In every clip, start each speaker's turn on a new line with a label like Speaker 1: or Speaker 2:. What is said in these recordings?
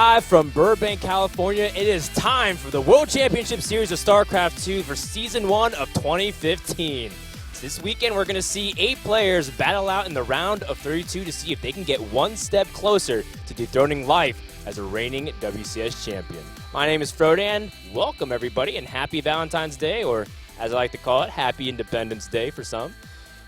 Speaker 1: Live from Burbank, California, it is time for the World Championship Series of StarCraft II for Season 1 of 2015. This weekend, we're going to see 8 players battle out in the round of 32 to see if they can get one step closer to dethroning life as a reigning WCS champion. My name is Frodan. Welcome, everybody, and happy Valentine's Day, or as I like to call it, happy Independence Day for some.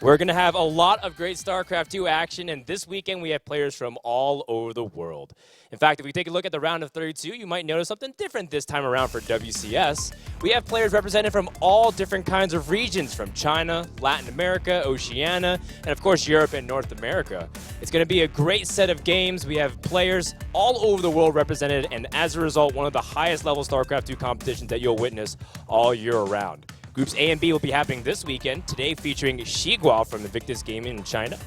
Speaker 1: We're going to have a lot of great StarCraft II action, and this weekend we have players from all over the world. In fact, if we take a look at the round of 32, you might notice something different this time around for WCS. We have players represented from all different kinds of regions, from China, Latin America, Oceania, and of course Europe and North America. It's going to be a great set of games. We have players all over the world represented, and as a result, one of the highest level StarCraft II competitions that you'll witness all year round. Groups A and B will be happening this weekend, today featuring XiGua from Invictus Gaming in China,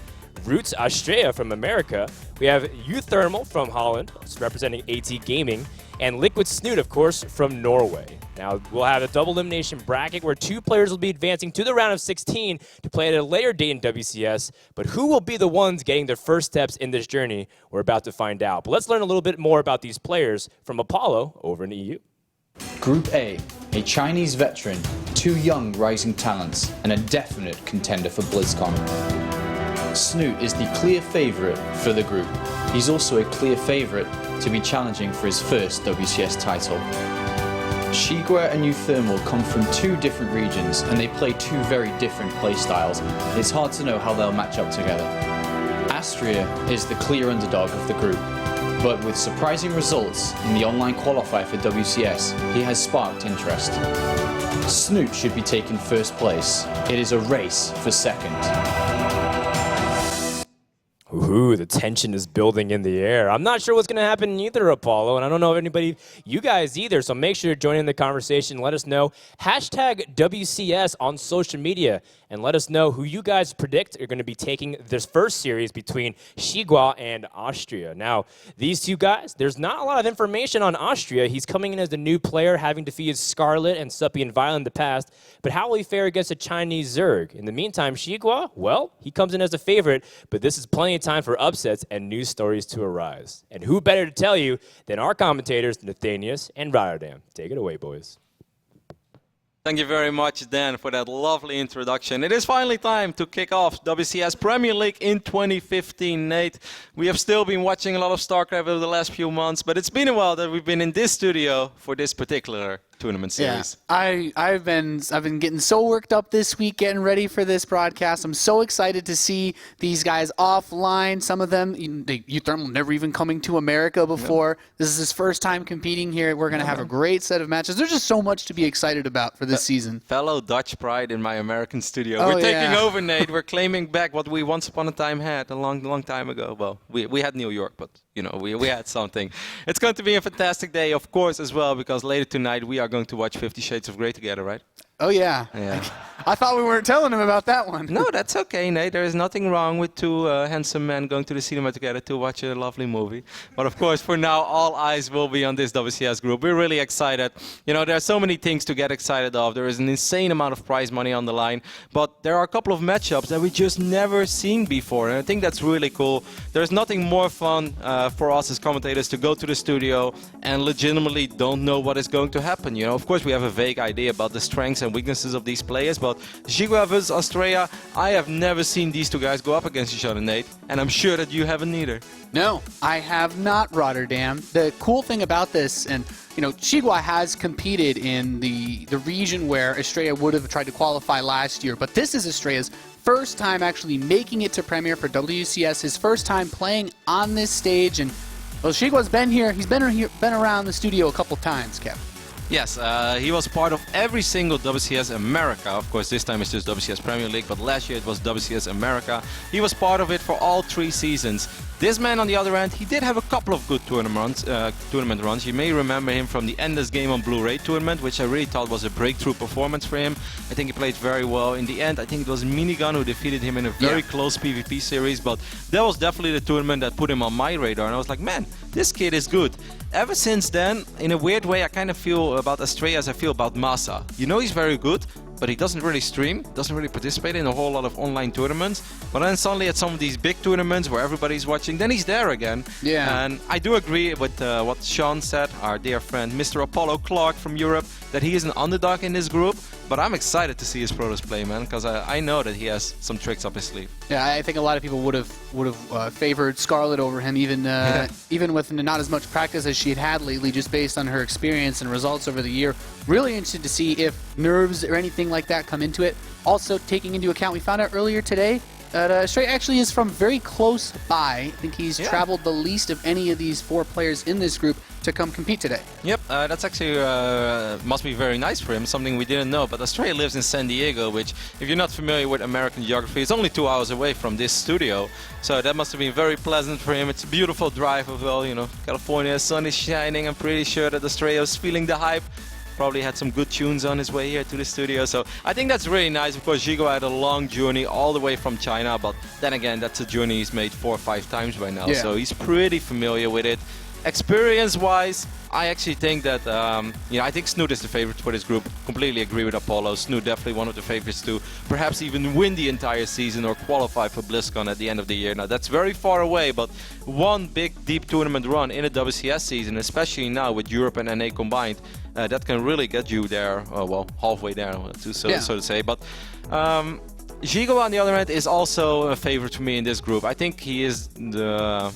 Speaker 1: Roots Astrea from America, we have Uthermal from Holland, representing AT Gaming, and Liquid Snoot, of course, from Norway. Now, we'll have a double elimination bracket where 2 players will be advancing to the round of 16 to play at a later date in WCS, but who will be the ones getting their first steps in this journey? We're about to find out. But let's learn a little bit more about these players from Apollo over in the EU.
Speaker 2: Group A, a Chinese veteran, 2 young rising talents, and a definite contender for BlizzCon. Snoot is the clear favourite for the group. He's also a clear favourite to be challenging for his first WCS title. XiGua and Uthermal come from 2 different regions and they play 2 very different playstyles. It's hard to know how they'll match up together. Astrea is the clear underdog of the group, but with surprising results in the online qualifier for WCS, he has sparked interest. Snoot should be taking first place. It is a race for second.
Speaker 1: Ooh, the tension is building in the air. I'm not sure what's going to happen either, Apollo, and I don't know if anybody, you guys either, so make sure to join in the conversation. Let us know. Hashtag WCS on social media, and let us know who you guys predict are going to be taking this first series between XiGua and Astrea. Now, these 2 guys, there's not a lot of information on Astrea. He's coming in as the new player, having defeated Scarlet and Suppy and Violet in the past, but how will he fare against a Chinese Zerg? In the meantime, XiGua, well, he comes in as a favorite, but this is plenty of time for upsets and news stories to arise. And who better to tell you than our commentators, Nathanius and Rotterdam. Take it away, boys.
Speaker 3: Thank you very much, Dan, for that lovely introduction. It is finally time to kick off WCS Premier League in 2015, Nate. We have still been watching a lot of StarCraft over the last few months, but it's been a while that we've been in this studio for this particular tournament series.
Speaker 4: Yeah, I've been getting so worked up this week getting ready for this broadcast. I'm so excited to see these guys offline. Some of them, Uthermal never even coming to America before. Yeah. This is his first time competing here. We're going to have a great set of matches. There's just so much to be excited about for this season.
Speaker 3: Fellow Dutch pride in my American studio. We're taking over, Nate. We're claiming back what we once upon a time had a long time ago. Well, we had New York, but you know, we had something. It's going to be a fantastic day, of course, as well, because later tonight we are going to watch 50 Shades of Grey together, right?
Speaker 4: Oh, yeah. I thought we weren't telling him about that one.
Speaker 3: No, that's okay, Nate. There is nothing wrong with 2 handsome men going to the cinema together to watch a lovely movie. But of course, for now, all eyes will be on this WCS group. We're really excited. You know, there are so many things to get excited of. There is an insane amount of prize money on the line. But there are a couple of matchups that we just never seen before. And I think that's really cool. There's nothing more fun for us as commentators to go to the studio and legitimately don't know what is going to happen. You know, of course, we have a vague idea about the strengths and weaknesses of these players, but XiGua versus Astrea, I have never seen these 2 guys go up against each other, Nate, and I'm sure that you haven't either.
Speaker 4: No, I have not, Rotterdam. The cool thing about this, and you know, XiGua has competed in the region where Astrea would have tried to qualify last year, but this is Astrea's first time actually making it to Premier for WCS, his first time playing on this stage, and well, XiGua's been here. He's been around the studio a couple times, Kev.
Speaker 3: Yes, he was part of every single WCS America. Of course, this time it's just WCS Premier League, but last year it was WCS America. He was part of it for all 3 seasons. This man, on the other hand, he did have a couple of good tournament runs. You may remember him from the Endless Game on Blu-ray tournament, which I really thought was a breakthrough performance for him. I think he played very well. In the end, I think it was Minigun who defeated him in a very close PvP series, but that was definitely the tournament that put him on my radar, and I was like, man, this kid is good. Ever since then, in a weird way, I kind of feel about Astrea as I feel about Masa. You know he's very good, but he doesn't really stream, doesn't really participate in a whole lot of online tournaments. But then suddenly at some of these big tournaments where everybody's watching, then he's there again.
Speaker 4: Yeah.
Speaker 3: And I do agree with what Sean said, our dear friend Mr. Apollo Clark from Europe, that he is an underdog in this group. But I'm excited to see his Protoss play, man, because I know that he has some tricks up his sleeve.
Speaker 4: Yeah, I think a lot of people would have favored Scarlet over him, even with not as much practice as she had lately, just based on her experience and results over the year. Really interested to see if nerves or anything like that come into it. Also, taking into account, we found out earlier today that Astrea actually is from very close by. I think he's traveled the least of any of these 4 players in this group to come compete today.
Speaker 3: Yep, that's actually must be very nice for him, something we didn't know. But Astrea lives in San Diego, which, if you're not familiar with American geography, it's only 2 hours away from this studio. So that must have been very pleasant for him. It's a beautiful drive as well, you know. California, sun is shining. I'm pretty sure that Astrea is feeling the hype. Probably had some good tunes on his way here to the studio. So I think that's really nice. Of course, XiGua had a long journey all the way from China, but then again, that's a journey he's made 4 or 5 times by now.
Speaker 4: Yeah.
Speaker 3: So he's pretty familiar with it. Experience-wise, I actually think that, I think Snoot is the favorite for this group. Completely agree with Apollo. Snoot definitely one of the favorites to perhaps even win the entire season or qualify for BlizzCon at the end of the year. Now, that's very far away, but one big, deep tournament run in a WCS season, especially now with Europe and NA combined, that can really get you there, halfway there, so to say. But XiGua, on the other hand, is also a favorite for me in this group. I think he is the...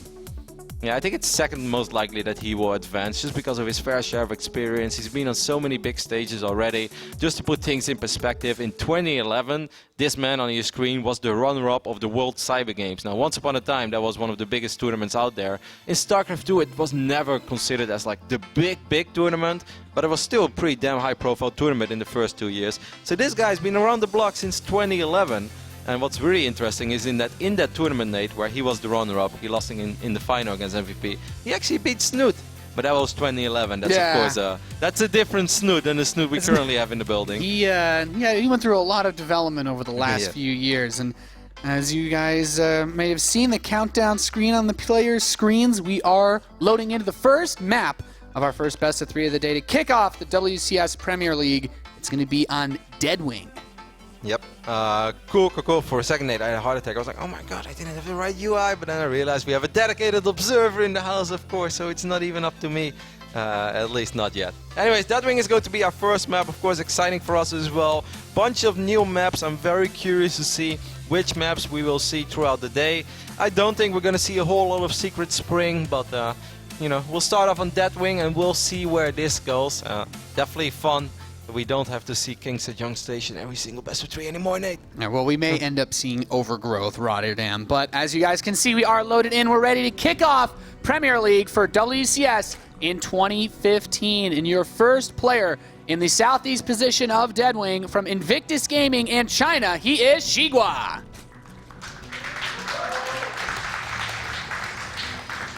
Speaker 3: Yeah, I think it's second most likely that he will advance just because of his fair share of experience. He's been on so many big stages already. Just to put things in perspective, in 2011, this man on your screen was the runner-up of the World Cyber Games. Now, once upon a time, that was one of the biggest tournaments out there. In StarCraft II, it was never considered as like the big tournament, but it was still a pretty damn high-profile tournament in the first 2 years. So this guy's been around the block since 2011. And what's really interesting is in that tournament, Nate, where he was the runner-up, he lost in the final against MVP, he actually beat Snoot. But that was 2011. That's of course that's a different Snoot than the Snoot we currently have in the building.
Speaker 4: He went through a lot of development over the last few years, and as you guys may have seen the countdown screen on the players' screens, we are loading into the first map of our first best of 3 of the day to kick off the WCS Premier League. It's going to be on Deadwing.
Speaker 3: Yep. Cool. For a second, Nate, I had a heart attack. I was like, oh my god, I didn't have the right UI. But then I realized we have a dedicated observer in the house, of course, so it's not even up to me. At least not yet. Anyways, Deadwing is going to be our first map. Of course, exciting for us as well. Bunch of new maps. I'm very curious to see which maps we will see throughout the day. I don't think we're going to see a whole lot of Secret Spring, but, we'll start off on Deadwing and we'll see where this goes. Definitely fun. We don't have to see King Sejong Station every single best of 3 anymore, Nate.
Speaker 4: Yeah, well, we may end up seeing Overgrowth, Rotterdam, but as you guys can see, we are loaded in. We're ready to kick off Premier League for WCS in 2015. And your first player in the southeast position of Deadwing from Invictus Gaming in China, he is XiGua.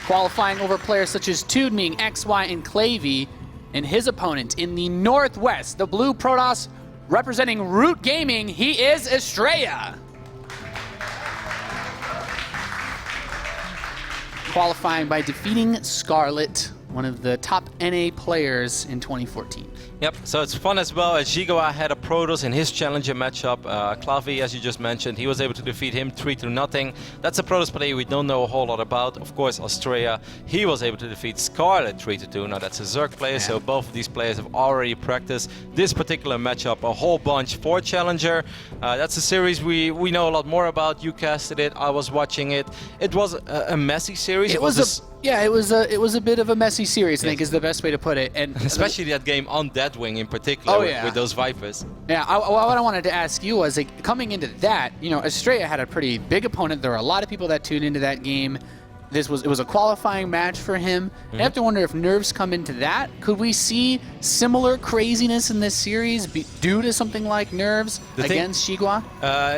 Speaker 4: Qualifying over players such as Tudming, XY, and Clavey. And his opponent in the northwest, the blue Protoss representing Root Gaming, he is Astrea. Qualifying by defeating Scarlet, one of the top NA players in 2014.
Speaker 3: Yep, so it's fun as well as XiGua had a Protoss in his challenger matchup. Clavey, as you just mentioned, he was able to defeat him 3-0. That's a Protoss player we don't know a whole lot about. Of course, Astrea, he was able to defeat Scarlet 3-2. Now that's a Zerg player, so both of these players have already practiced this particular matchup a whole bunch for challenger. That's a series we know a lot more about. You casted it, I was watching it. It was a messy series.
Speaker 4: It was a bit of a messy series, I think is the best way to put it. And
Speaker 3: especially that game on Deadwing in particular with those Vipers.
Speaker 4: Yeah, what I wanted to ask you was, like, coming into that, Astrea had a pretty big opponent. There were a lot of people that tuned into that game. It was a qualifying match for him. I have to wonder if nerves come into that. Could we see similar craziness in this series due to something like nerves against XiGua?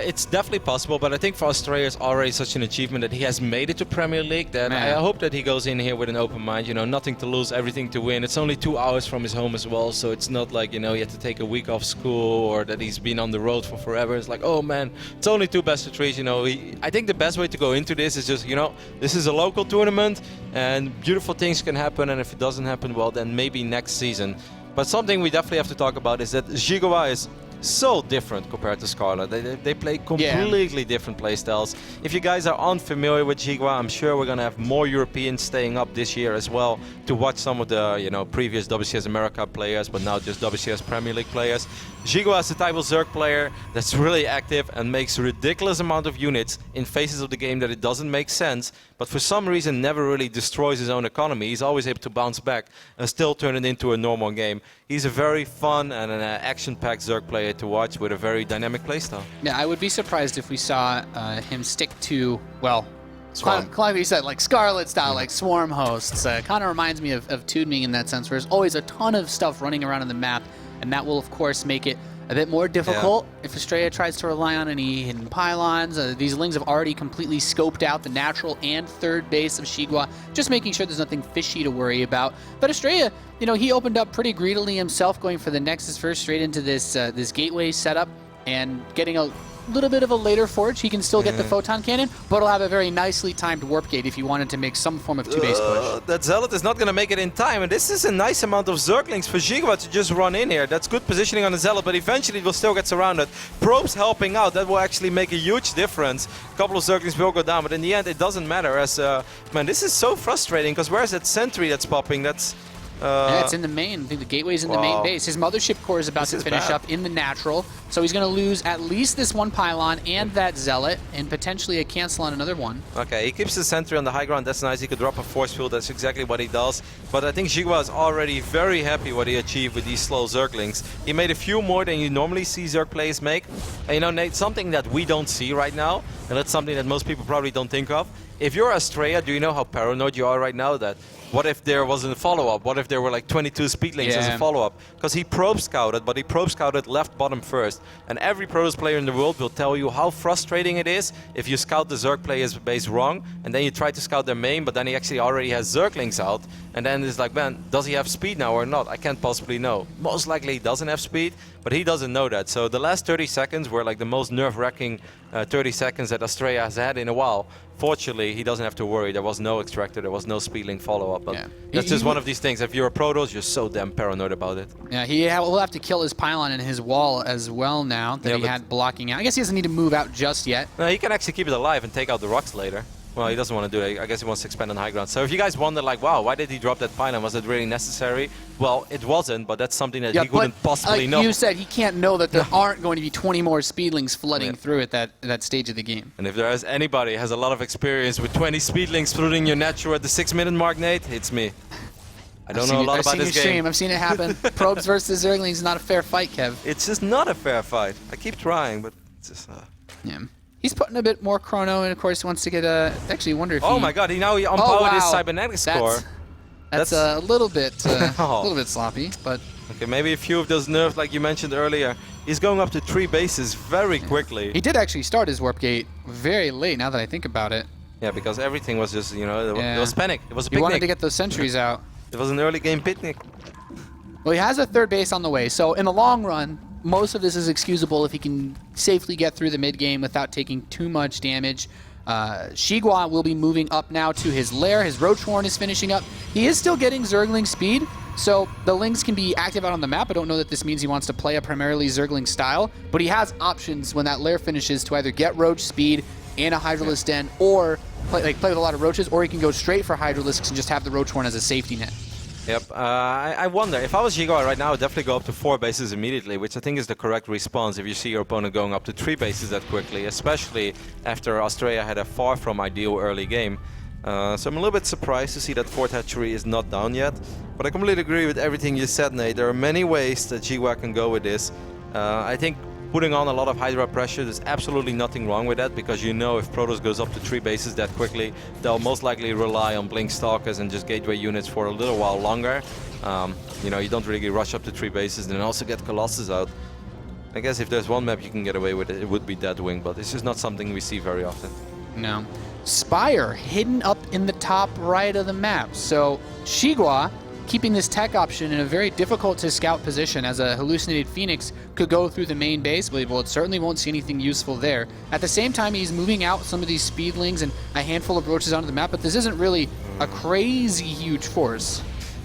Speaker 3: It's definitely possible, but I think for Astrea it's already such an achievement that he has made it to Premier League that I hope that he goes in here with an open mind. Nothing to lose, everything to win. It's only 2 hours from his home as well, so it's not like, he had to take a week off school or that he's been on the road for forever. It's like, oh man, it's only 2 best of 3s. I think the best way to go into this is just, this is a local tournament and beautiful things can happen, and if it doesn't happen, well, then maybe next season. But something we definitely have to talk about is that XiGua is so different compared to Scarlet. They play completely different playstyles. If you guys are unfamiliar with XiGua, I'm sure we're going to have more Europeans staying up this year as well to watch some of the previous WCS America players, but now just WCS Premier League players. XiGua is a type of Zerg player that's really active and makes a ridiculous amount of units in phases of the game that it doesn't make sense, but for some reason never really destroys his own economy. He's always able to bounce back and still turn it into a normal game. He's a very fun and an action-packed Zerg player to watch with a very dynamic playstyle.
Speaker 4: Yeah, I would be surprised if we saw him stick to, well, like you said, like Scarlet style, like Swarm hosts. Kind of reminds me of Tudeming in that sense, where there's always a ton of stuff running around on the map, and that will, of course, make it a bit more difficult if Astrea tries to rely on any hidden pylons. These Lings have already completely scoped out the natural and third base of XiGua, just making sure there's nothing fishy to worry about. But Astrea, he opened up pretty greedily himself, going for the Nexus first straight into this this gateway setup and getting a little bit of a later forge. He can still get the photon cannon, but he'll have a very nicely timed warp gate if he wanted to make some form of two-base push.
Speaker 3: That Zealot is not going to make it in time, and this is a nice amount of Zerglings for XiGua to just run in here. That's good positioning on the Zealot, but eventually it will still get surrounded. Probes helping out, that will actually make a huge difference. A couple of Zerglings will go down, but in the end it doesn't matter, as man, this is so frustrating, because where's that sentry that's popping? That's
Speaker 4: yeah, it's in the main. I think the gateway's in the main base. His mothership core is about to finish up in the natural, so he's going to lose at least this one pylon and that zealot, and potentially a cancel on another one.
Speaker 3: Okay, he keeps the sentry on the high ground. That's nice. He could drop a force field. That's exactly what he does. But I think XiGua is already very happy what he achieved with these slow Zerglings. He made a few more than you normally see Zerg players make. And Nate, something that we don't see right now, and that's something that most people probably don't think of. If you're Astrea, do you know how paranoid you are right now that what if there wasn't a follow-up? What if there were like 22 speedlings as a follow-up? Because he probe scouted, but he probe scouted left bottom first. And every Protoss player in the world will tell you how frustrating it is if you scout the Zerg player's base wrong, and then you try to scout their main, but then he actually already has Zerglings out. And then it's like, man, does he have speed now or not? I can't possibly know. Most likely he doesn't have speed, but he doesn't know that. So the last 30 seconds were like the most nerve-wracking 30 seconds that Astrea has had in a while. Fortunately, he doesn't have to worry. There was no extractor, there was no speedling follow-up. But that's just one of these things. If you're a Protoss, you're so damn paranoid about it.
Speaker 4: Yeah, he will have to kill his pylon and his wall as well now that he had blocking out. I guess he doesn't need to move out just yet.
Speaker 3: No, he can actually keep it alive and take out the rocks later. Well, he doesn't want to do it. I guess he wants to expand on high ground. So if you guys wonder, like, wow, why did he drop that pylon? Was it really necessary? Well, it wasn't, but that's something that he couldn't possibly know.
Speaker 4: You said, he can't know that there aren't going to be 20 more speedlings flooding through at that stage of the game.
Speaker 3: And if there is anybody has a lot of experience with 20 speedlings flooding your natural at the 6-minute mark, Nate, it's me. I don't know a lot about this game.
Speaker 4: I've seen it happen. Probes versus Zerglings is not a fair fight, Kev.
Speaker 3: It's just not a fair fight. I keep trying, but it's just...
Speaker 4: Yeah. He's putting a bit more chrono, and of course he wants to get a... Actually, wonder if
Speaker 3: my god, he unpowered his cybernetics core.
Speaker 4: That's a little bit sloppy, but...
Speaker 3: Okay, maybe a few of those nerfs, like you mentioned earlier. He's going up to 3 bases very quickly.
Speaker 4: He did actually start his warp gate very late, now that I think about it.
Speaker 3: Yeah, because everything was just, it was panic. It was a picnic.
Speaker 4: He wanted to get those sentries out.
Speaker 3: It was an early game picnic.
Speaker 4: Well, he has a third base on the way, so in the long run, most of this is excusable if he can safely get through the mid game without taking too much damage. XiGua will be moving up now to his lair. His Roach Horn is finishing up. He is still getting Zergling speed, so the Lings can be active out on the map. I don't know that this means he wants to play a primarily Zergling style, but he has options when that lair finishes to either get Roach speed and a Hydralisk Den, or play with a lot of Roaches, or he can go straight for Hydralisks and just have the Roach Horn as a safety net.
Speaker 3: Yep, I wonder, if I was XiGua right now, I would definitely go up to 4 bases immediately, which I think is the correct response if you see your opponent going up to 3 bases that quickly, especially after Astrea had a far from ideal early game. So I'm a little bit surprised to see that 4th hatchery is not down yet, but I completely agree with everything you said, Nate. There are many ways that XiGua can go with this. I think putting on a lot of Hydra pressure, there's absolutely nothing wrong with that, because if Protoss goes up to 3 bases that quickly, they'll most likely rely on Blink Stalkers and just gateway units for a little while longer. You don't really rush up to 3 bases and then also get Colossus out. I guess if there's one map you can get away with it, it would be Deadwing, but it's just not something we see very often.
Speaker 4: No. Spire hidden up in the top right of the map. So XiGua keeping this tech option in a very difficult to scout position, as a hallucinated Phoenix could go through the main base. Well, it certainly won't see anything useful there. At the same time, he's moving out some of these speedlings and a handful of Roaches onto the map, but this isn't really a crazy huge force.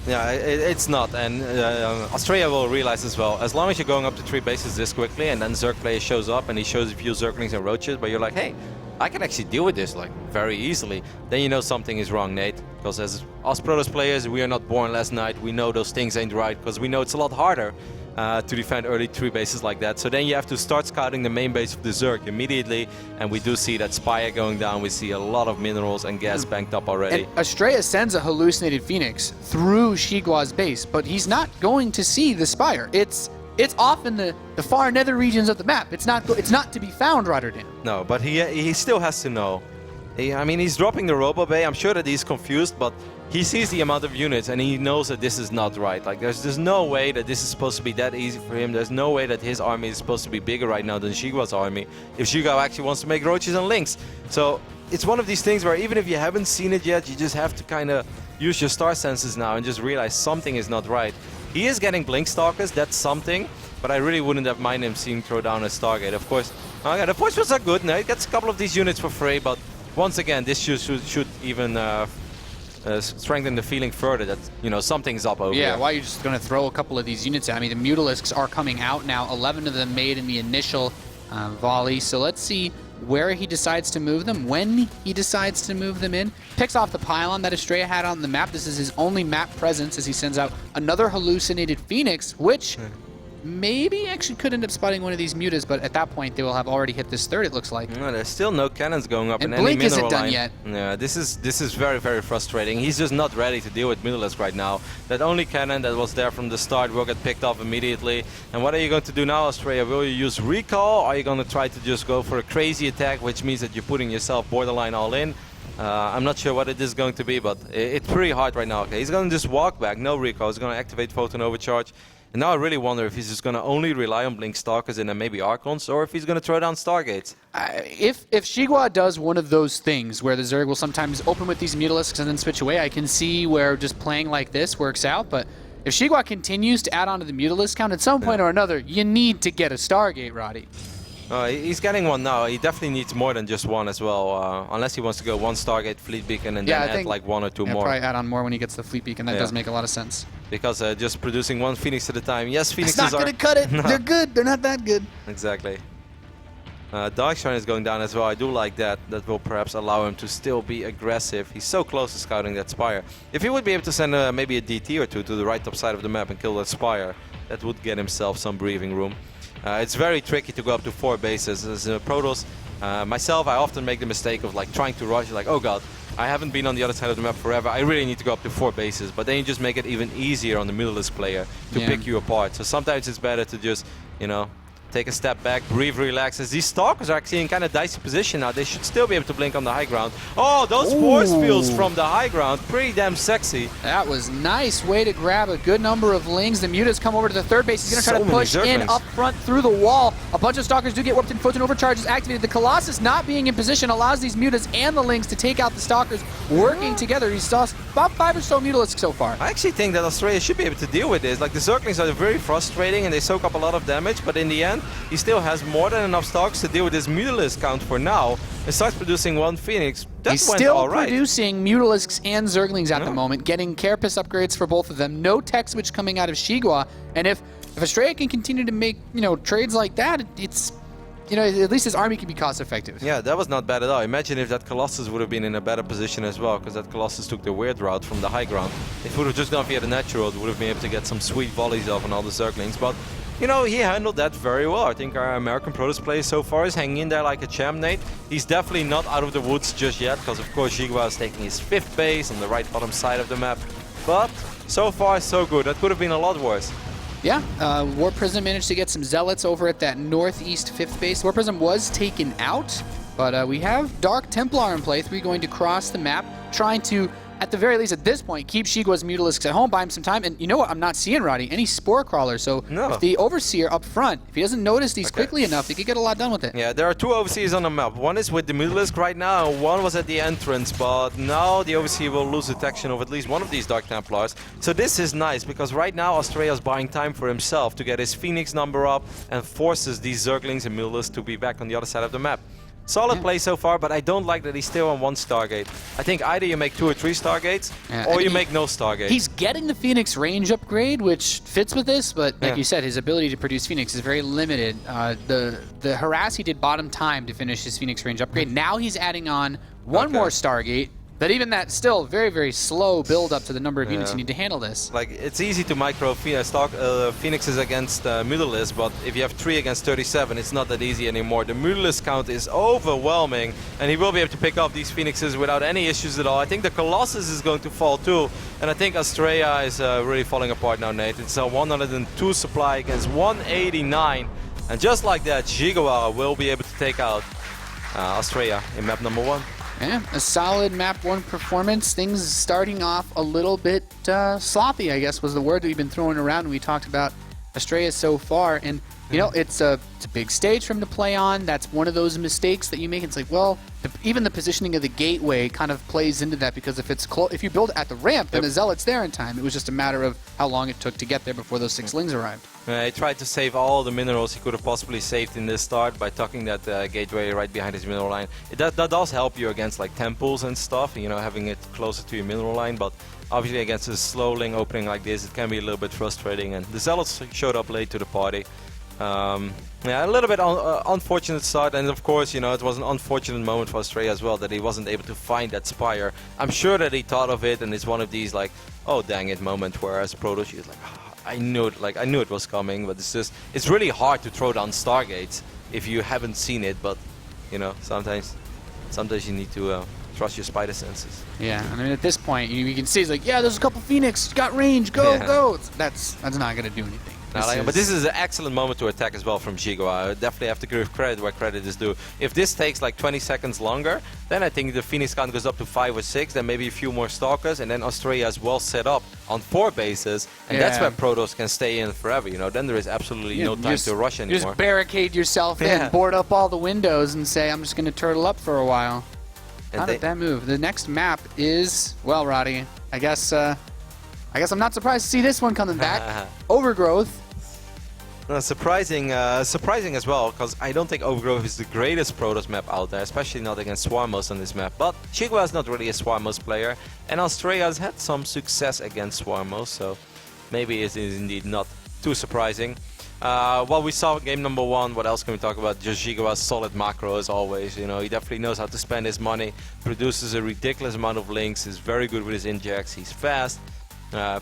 Speaker 3: Yeah, it's not, and Astrea will realize as well. As long as you're going up to 3 bases this quickly, and then Zerg player shows up and he shows a few Zerglings and Roaches, but you're like, hey, I can actually deal with this like very easily. Then you know something is wrong, Nate. Because as us Protoss players, we are not born last night. We know those things ain't right because we know it's a lot harder to defend early 3 bases like that. So then you have to start scouting the main base of the Zerg immediately, and we do see that Spire going down. We see a lot of minerals and gas banked up already.
Speaker 4: And Astrea sends a hallucinated Phoenix through XiGua's base, but he's not going to see the Spire. It's off in the far nether regions of the map. It's not to be found, Rotterdam.
Speaker 3: No, but he still has to know. I mean, he's dropping the Robo Bay. I'm sure that he's confused, but he sees the amount of units and he knows that this is not right. Like, there's no way that this is supposed to be that easy for him. There's no way that his army is supposed to be bigger right now than XiGua's army if XiGua actually wants to make Roaches and Lynx. So it's one of these things where even if you haven't seen it yet, you just have to kind of use your star senses now and just realize something is not right. He is getting Blink Stalkers, that's something, but I really wouldn't have minded him seeing throw down a Stargate. Of course, okay, the force fields are good now. He gets a couple of these units for free, but once again, this should even strengthen the feeling further that, you know, something's up over here.
Speaker 4: Yeah, why are you just going to throw a couple of these units out? I mean, the Mutalisks are coming out now. 11 of them made in the initial volley. So let's see where he decides to move them, when he decides to move them in. Picks off the pylon that Astrea had on the map. This is his only map presence as he sends out another hallucinated Phoenix, which maybe actually could end up spotting one of these mutas, but at that point they will have already hit this third, it looks like.
Speaker 3: No, there's still no cannons going up
Speaker 4: And
Speaker 3: in any
Speaker 4: Blink
Speaker 3: mineral
Speaker 4: isn't done
Speaker 3: line.
Speaker 4: yet.
Speaker 3: Yeah, this is very, very frustrating. He's just not ready to deal with Mutalisk right now. That only cannon that was there from the start will get picked off immediately. And what are you going to do now, Astrea? Will you use recall? Or are you going to try to just go for a crazy attack, which means that you're putting yourself borderline all in? I'm not sure what it is going to be, but it's pretty hard right now. Okay, he's going to just walk back, no recall. He's going to activate Photon Overcharge. And now I really wonder if he's just going to only rely on Blink Stalkers and then maybe Archons, or if he's going to throw down Stargates.
Speaker 4: If XiGua does one of those things where the Zerg will sometimes open with these Mutalisks and then switch away, I can see where just playing like this works out. But if XiGua continues to add on to the Mutalisk count, at some point or another, you need to get a Stargate, Roddy.
Speaker 3: He's getting one now. He definitely needs more than just one as well, unless he wants to go one Stargate, Fleet Beacon, and then add like 1 or 2 more.
Speaker 4: Probably add on more when he gets the Fleet Beacon. That does make a lot of sense.
Speaker 3: Because just producing one Phoenix at a time. Yes, Phoenixes
Speaker 4: It's not going to cut it. They're good. They're not that good.
Speaker 3: Exactly. Darkshine is going down as well. I do like that. That will perhaps allow him to still be aggressive. He's so close to scouting that Spire. If he would be able to send maybe a DT or 2 to the right top side of the map and kill that Spire, that would get himself some breathing room. It's very tricky to go up to 4 bases. As a Protoss, myself, I often make the mistake of like trying to rush, like, oh god, I haven't been on the other side of the map forever. I really need to go up to 4 bases. But then you just make it even easier on the Mutalisk player to pick you apart. So sometimes it's better to just, you know, take a step back, breathe, relax. As these Stalkers are actually in kind of dicey position now, they should still be able to blink on the high ground. Oh, those force fields from the high ground, pretty damn sexy.
Speaker 4: That was nice way to grab a good number of Lings. The Mutas come over to the third base. He's going to try to push in up front through the wall. A bunch of Stalkers do get warped and Photon Overcharge is activated. The Colossus not being in position allows these Mutas and the Lings to take out the Stalkers working together. He's lost about 5 or so Mutalisks so far.
Speaker 3: I actually think that Astrea should be able to deal with this. Like, the Zerglings are very frustrating and they soak up a lot of damage, but in the end, he still has more than enough Stalkers to deal with this Mutalisk count for now. And starts producing 1 Phoenix. That
Speaker 4: He's
Speaker 3: went
Speaker 4: still
Speaker 3: all right.
Speaker 4: producing Mutalisks and Zerglings at the moment, getting Carapace upgrades for both of them. No tech switch coming out of XiGua, and if Astrea can continue to make, you know, trades like that, it's, you know, at least his army can be cost effective.
Speaker 3: Yeah, that was not bad at all. Imagine if that Colossus would have been in a better position as well, because that Colossus took the weird route from the high ground. If it would have just gone via the natural, it would have been able to get some sweet volleys off on all the Zerglings, but you know, he handled that very well. I think our American Protoss player so far is hanging in there like a champ, Nate. He's definitely not out of the woods just yet, because of course XiGua is taking his 5th base on the right bottom side of the map. But so far, so good. That could have been a lot worse.
Speaker 4: Yeah, War Prism managed to get some Zealots over at that northeast 5th base. War Prism was taken out, but we have Dark Templar in play. 3 going to cross the map, trying to, at the very least at this point, keep XiGua's Mutalisks at home, buy him some time. And you know what? I'm not seeing, Roddy, any Spore Crawlers. So if the Overseer up front, if he doesn't notice these quickly enough, he could get a lot done with it.
Speaker 3: Yeah, there are 2 Overseers on the map. One is with the Mutalisk right now, and one was at the entrance. But now the Overseer will lose detection of at least one of these Dark Templars. So this is nice, because right now Astrea is buying time for himself to get his Phoenix number up and forces these Zerglings and Mutalisks to be back on the other side of the map. Solid play so far, but I don't like that he's still on 1 Stargate. I think either you make 2 or 3 Stargates, or you make no Stargate.
Speaker 4: He's getting the Phoenix range upgrade, which fits with this, but like you said, his ability to produce Phoenix is very limited. The harass he did bottom time to finish his Phoenix range upgrade. Now he's adding on one more Stargate. But even that still very, very slow build up to the number of units you need to handle this.
Speaker 3: Like, it's easy to micro Phoenixes against Mutalisk, but if you have 3 against 37, it's not that easy anymore. The Mutalisk count is overwhelming, and he will be able to pick up these Phoenixes without any issues at all. I think the Colossus is going to fall too, and I think Astrea is really falling apart now, Nate. It's a 102 supply against 189, and just like that, XiGua will be able to take out Astrea in map number 1.
Speaker 4: Yeah, a solid map 1 performance. Things starting off a little bit sloppy, I guess, was the word that we've been throwing around when we talked about Astrea so far. And, you know, it's a big stage for him to play on. That's one of those mistakes that you make. It's like, well, even the positioning of the gateway kind of plays into that, because if you build at the ramp, then the Zealot's there in time. It was just a matter of how long it took to get there before those 6 Lings arrived.
Speaker 3: He tried to save all the minerals he could have possibly saved in this start by tucking that gateway right behind his mineral line. That does help you against like temples and stuff, you know, having it closer to your mineral line, but obviously against a slow Ling opening like this, it can be a little bit frustrating, and the Zealots showed up late to the party. Yeah, a little bit unfortunate start, and of course, you know, it was an unfortunate moment for Astrea as well that he wasn't able to find that Spire. I'm sure that he thought of it, and it's one of these like, oh dang it moment where as Proto she's like, oh, I knew it was coming, but it's really hard to throw down Stargates if you haven't seen it, but you know, sometimes you need to trust your spider senses.
Speaker 4: Yeah, I mean, at this point, you can see he's like, yeah, there's a couple Phoenix, you got range, go, go. That's not going to do anything.
Speaker 3: But this is an excellent moment to attack as well from XiGua. I would definitely have to give credit where credit is due. If this takes like 20 seconds longer, then I think the Phoenix count goes up to 5 or 6, then maybe a few more Stalkers, and then Astrea is well set up on 4 bases, and that's where Protoss can stay in forever, you know. Then there is absolutely no time to rush anymore.
Speaker 4: You just barricade yourself in, board up all the windows, and say, I'm just going to turtle up for a while. How did that move? The next map is, well, Roddy, I guess I'm not surprised to see this one coming back. Overgrowth.
Speaker 3: Surprising as well, because I don't think Overgrowth is the greatest Protoss map out there, especially not against Swarmos on this map. But XiGua is not really a Swarmos player, and Astrea has had some success against Swarmos, so maybe it is indeed not too surprising. Well, we saw game number 1. What else can we talk about? Just XiGua's solid macro as always. You know, he definitely knows how to spend his money, produces a ridiculous amount of links, is very good with his injects, he's fast.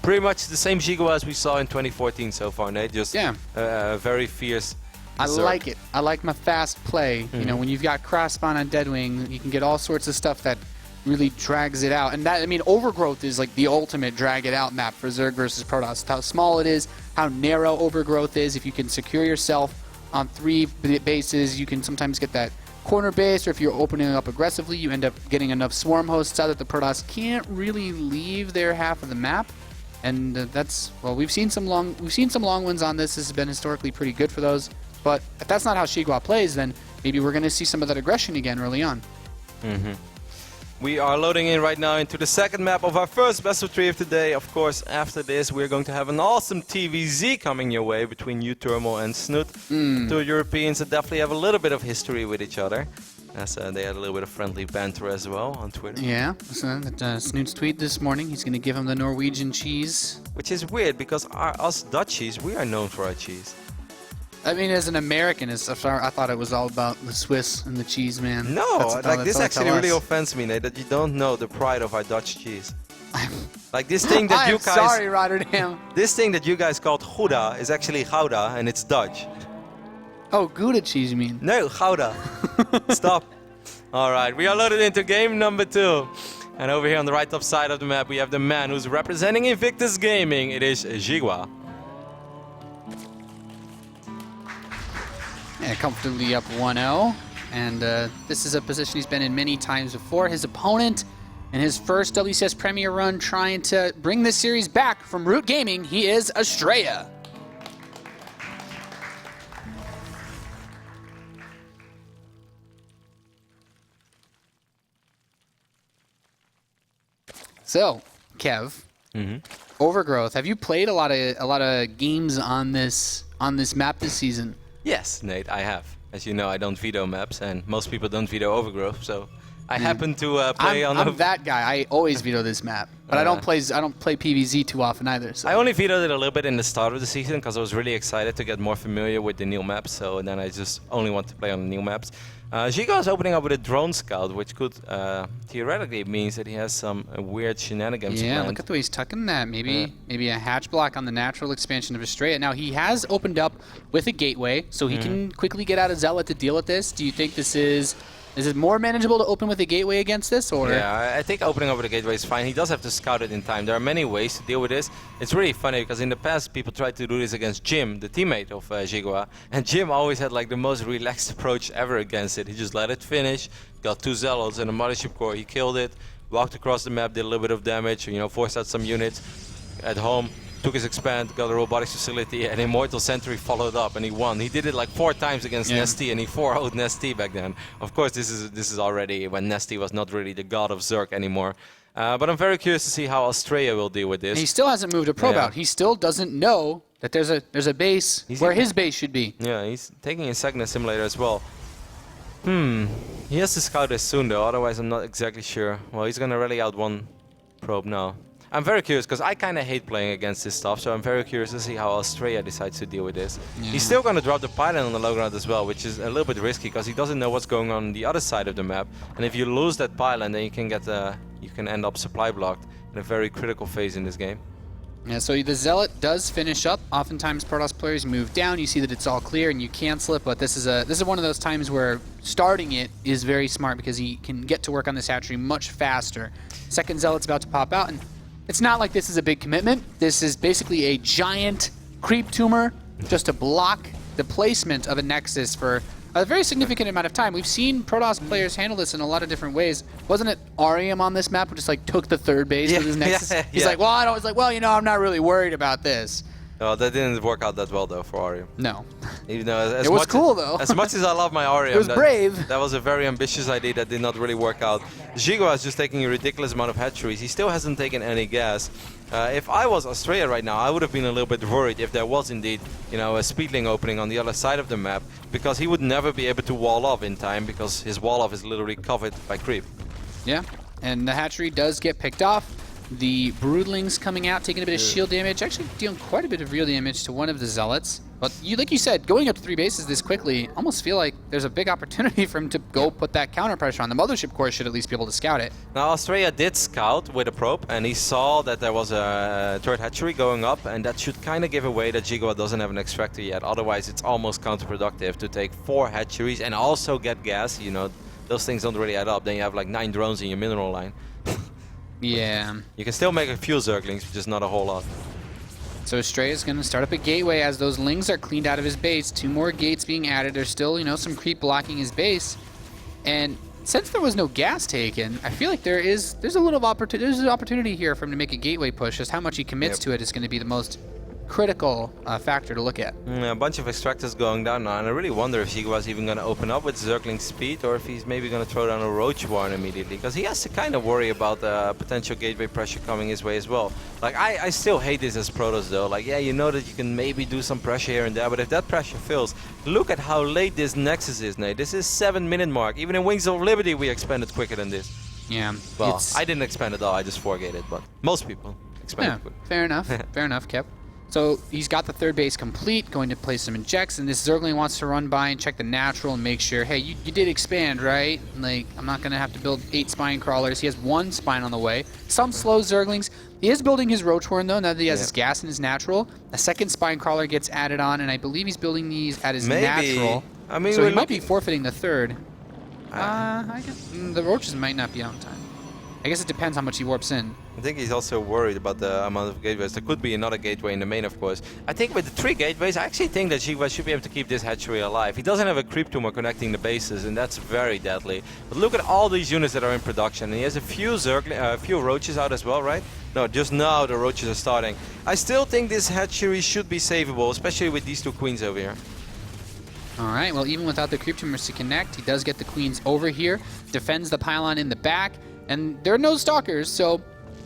Speaker 3: Pretty much the same XiGua as we saw in 2014 so far, Nate. Just very fierce.
Speaker 4: I like it. I like my fast play. You know, when you've got cross spawn on Deadwing, you can get all sorts of stuff that really drags it out. And that, I mean, Overgrowth is like the ultimate drag it out map for Zerg versus Protoss. How small it is, how narrow Overgrowth is. If you can secure yourself on 3 bases, you can sometimes get that corner base, or if you're opening up aggressively, you end up getting enough swarm hosts out that the Protoss can't really leave their half of the map. And that's, well, we've seen some long ones on this. This has been historically pretty good for those. But if that's not how XiGua plays, then maybe we're going to see some of that aggression again early on.
Speaker 3: We are loading in right now into the second map of our first best of 3 of today. Of course, after this, we're going to have an awesome PvZ coming your way between you, Thermal, and Snoot. 2 Europeans that definitely have a little bit of history with each other, as they had a little bit of friendly banter as well on Twitter. Yeah,
Speaker 4: so Snoot's tweet this morning, he's going to give him the Norwegian cheese.
Speaker 3: Which is weird, because us Dutchies, we are known for our cheese.
Speaker 4: I mean, as an American, I thought it was all about the Swiss and the cheese, man.
Speaker 3: No, like this actually really offends me, Nate, that you don't know the pride of our Dutch cheese. Like this thing that you guys...
Speaker 4: I'm sorry, Rotterdam.
Speaker 3: This thing that you guys called Gouda is actually Gouda, and it's Dutch.
Speaker 4: Oh, Gouda cheese, you mean?
Speaker 3: No, Gouda. Stop. All right, we are loaded into game number 2. And over here on the right top side of the map, we have the man who's representing Invictus Gaming. It is XiGua.
Speaker 4: Yeah, comfortably up 1-0. And this is a position he's been in many times before. His opponent in his first WCS Premier run trying to bring this series back from Root Gaming, he is Astrea. So, Kev, Overgrowth. Have you played a lot of games on this map this season?
Speaker 3: Yes, Nate, I have. As you know, I don't veto maps, and most people don't veto Overgrowth, so I happen to play on
Speaker 4: I'm that guy. I always veto this map, but I don't play PvZ too often either. So.
Speaker 3: I only vetoed it a little bit in the start of the season because I was really excited to get more familiar with the new maps, so then I just only want to play on the new maps. XiGua is opening up with a drone scout, which could theoretically means that he has some weird shenanigans
Speaker 4: Yeah,
Speaker 3: planned.
Speaker 4: look at the way he's tucking that. Maybe a hatch block on the natural expansion of Astrea. Now, he has opened up with a gateway, so he can quickly get out of Zealot to deal with this. Do you think this is it more manageable to open with a gateway against this? Or?
Speaker 3: Yeah, I think opening up with a gateway is fine. He does have to scout it in time. There are many ways to deal with this. It's really funny because in the past people tried to do this against Jim, the teammate of XiGua, and Jim always had like the most relaxed approach ever against it. He just let it finish, got 2 Zealots and a Mothership Core. He killed it, walked across the map, did a little bit of damage, forced out some units at home. Took his expand, got a robotics facility, and Immortal Sentry followed up, and he won. He did it like 4 times against Nesty, and he 4-0'd Nesty back then. Of course, this is already when Nesty was not really the god of Zerg anymore. But I'm very curious to see how Astrea will deal with this.
Speaker 4: And he still hasn't moved a probe out. He still doesn't know that there's a base where his base should be.
Speaker 3: Yeah, he's taking a Sagna simulator as well. He has to scout this soon though, otherwise I'm not exactly sure. Well, he's gonna rally out 1 probe now. I'm very curious because I kind of hate playing against this stuff, so I'm very curious to see how Astrea decides to deal with this.
Speaker 4: Yeah.
Speaker 3: He's still going to drop the pylon on the low ground as well, which is a little bit risky because he doesn't know what's going on the other side of the map. And if you lose that pylon, then you can end up supply blocked in a very critical phase in this game.
Speaker 4: Yeah, so the Zealot does finish up. Oftentimes Protoss players move down, you see that it's all clear and you cancel it, but this is one of those times where starting it is very smart because he can get to work on this hatchery much faster. Second Zealot's about to pop out, and it's not like this is a big commitment. This is basically a giant creep tumor just to block the placement of a Nexus for a very significant amount of time. We've seen Protoss players handle this in a lot of different ways. Wasn't it Arium on this map who just like took the 3rd base with his Nexus? He's like, well, I'm not really worried about this.
Speaker 3: No, that didn't work out that well though for Arium.
Speaker 4: No.
Speaker 3: Even though
Speaker 4: it was cool though.
Speaker 3: As much as I love my Arium,
Speaker 4: it was brave.
Speaker 3: That was a very ambitious idea that did not really work out. XiGua is just taking a ridiculous amount of hatcheries. He still hasn't taken any gas. If I was Astrea right now, I would have been a little bit worried if there was indeed, a speedling opening on the other side of the map, because he would never be able to wall off in time because his wall off is literally covered by creep.
Speaker 4: Yeah, and the hatchery does get picked off. The Broodlings coming out, taking a bit of shield damage, actually dealing quite a bit of real damage to one of the Zealots. But like you said, going up to 3 bases this quickly, almost feel like there's a big opportunity for him to go put that counter pressure on. The Mothership Core should at least be able to scout it.
Speaker 3: Now, Astrea did scout with a probe, and he saw that there was a 3rd hatchery going up, and that should kind of give away that XiGua doesn't have an extractor yet. Otherwise, it's almost counterproductive to take 4 hatcheries and also get gas. Those things don't really add up. Then you have like 9 drones in your mineral line.
Speaker 4: Yeah.
Speaker 3: You can still make a few Zerglings, just not a whole lot.
Speaker 4: So Astrea is going to start up a gateway as those Lings are cleaned out of his base. 2 more gates being added. There's still, some creep blocking his base. And since there was no gas taken, I feel like there's a little opportunity here for him to make a gateway push. Just how much he commits to it is going to be the most critical factor to look at.
Speaker 3: A bunch of extractors going down now, and I really wonder if XiGua is even going to open up with Zergling speed, or if he's maybe going to throw down a Roach Warren immediately, because he has to kind of worry about potential gateway pressure coming his way as well. Like, I still hate this as Protoss though. Like, yeah, you know that you can maybe do some pressure here and there, but if that pressure fails, look at how late this Nexus is, Nate. This is 7-minute mark. Even in Wings of Liberty we expanded quicker than this.
Speaker 4: Yeah.
Speaker 3: Well, I didn't expand at all, I just forgated, but most people expanded quick.
Speaker 4: Fair enough. Fair enough, Kep. So he's got the 3rd base complete, going to place some injects, and this Zergling wants to run by and check the natural and make sure, hey, you did expand, right? Like, I'm not going to have to build 8 spine crawlers. He has 1 spine on the way. Some slow Zerglings. He is building his Roach Horn, though, now that he has his gas and his natural. A 2nd spine crawler gets added on, and I believe he's building these at his natural.
Speaker 3: I mean,
Speaker 4: so he might be forfeiting the 3rd. I guess the Roaches might not be on time. I guess it depends how much he warps in.
Speaker 3: I think he's also worried about the amount of gateways. There could be another gateway in the main, of course. I think with the 3 gateways, I actually think that XiGua should be able to keep this hatchery alive. He doesn't have a creep tumor connecting the bases, and that's very deadly. But look at all these units that are in production. And he has a few roaches out as well, right? No, just now the roaches are starting. I still think this hatchery should be savable, especially with these 2 queens over here.
Speaker 4: Alright, well, even without the creep tumors to connect, he does get the queens over here, defends the pylon in the back, and there are no stalkers, so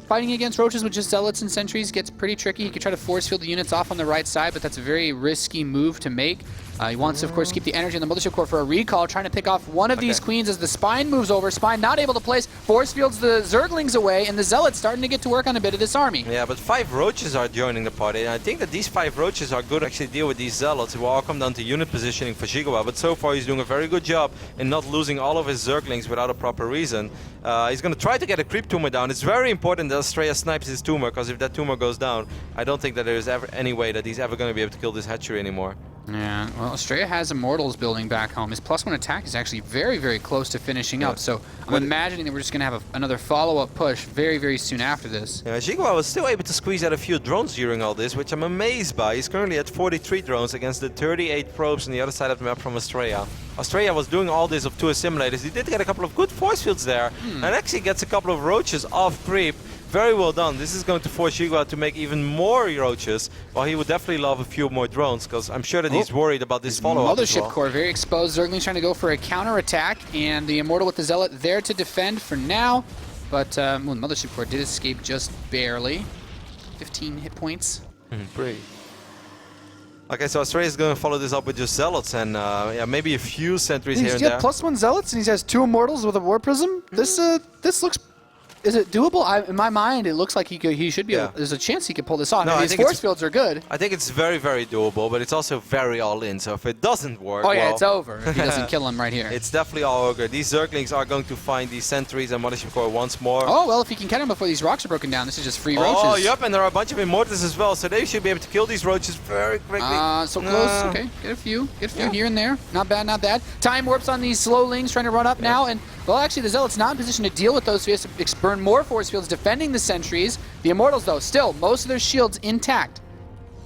Speaker 4: fighting against roaches with just zealots and sentries gets pretty tricky. He could try to force field the units off on the right side, but that's a very risky move to make. He wants to, of course, keep the energy in the Mothership Core for a recall, trying to pick off one of these queens as the Spine moves over. Spine not able to place, force fields the Zerglings away, and the Zealots starting to get to work on a bit of this army.
Speaker 3: Yeah, but 5 Roaches are joining the party, and I think that these 5 Roaches are good to actually deal with these Zealots. It will all come down to unit positioning for XiGua, but so far he's doing a very good job in not losing all of his Zerglings without a proper reason. He's going to try to get a creep tumor down. It's very important that Astrea snipes his tumor, because if that tumor goes down, I don't think that there's ever any way that he's ever going to be able to kill this hatchery anymore.
Speaker 4: Yeah, well, Astrea has Immortals building back home. His +1 attack is actually very, very close to finishing up, so I'm imagining that we're just going to have another follow-up push very, very soon after this.
Speaker 3: Yeah, XiGua was still able to squeeze out a few drones during all this, which I'm amazed by. He's currently at 43 drones against the 38 probes on the other side of the map from Astrea. Astrea was doing all this of 2 assimilators. He did get a couple of good force fields there, and actually gets a couple of Roaches off creep. Very well done. This is going to force XiGua to make even more Roaches, while he would definitely love a few more drones, because I'm sure that he's worried about this follow-up as well.
Speaker 4: Mothership Core very exposed. Zergling's trying to go for a counter-attack, and the Immortal with the Zealot there to defend for now. But well, Mothership Core did escape just barely. 15 hit points.
Speaker 3: Pretty. Okay, so Astrea is going to follow this up with just Zealots and yeah, maybe a few sentries here and there.
Speaker 5: He's got +1 Zealots, and he has 2 Immortals with a War Prism. This looks... Is it doable? In my mind, it looks like he should be able, there's a chance he could pull this off.
Speaker 3: No,
Speaker 5: his force fields are good.
Speaker 3: I think it's very, very doable, but it's also very all-in. So if it doesn't work,
Speaker 4: it's over if he doesn't kill him right here.
Speaker 3: It's definitely all ogre. These Zerglings are going to find these sentries and Mothership Core once more.
Speaker 4: Oh, well, if he can get him before these rocks are broken down, this is just free Roaches.
Speaker 3: Oh, yep, and there are a bunch of Immortals as well, so they should be able to kill these Roaches very quickly.
Speaker 4: So close. Okay, get a few here and there. Not bad, not bad. Time warps on these slowlings trying to run up now, and well, actually, the Zealot's not in position to deal with those, so he has to burn more force fields defending the sentries. The Immortals, though, still, most of their shields intact.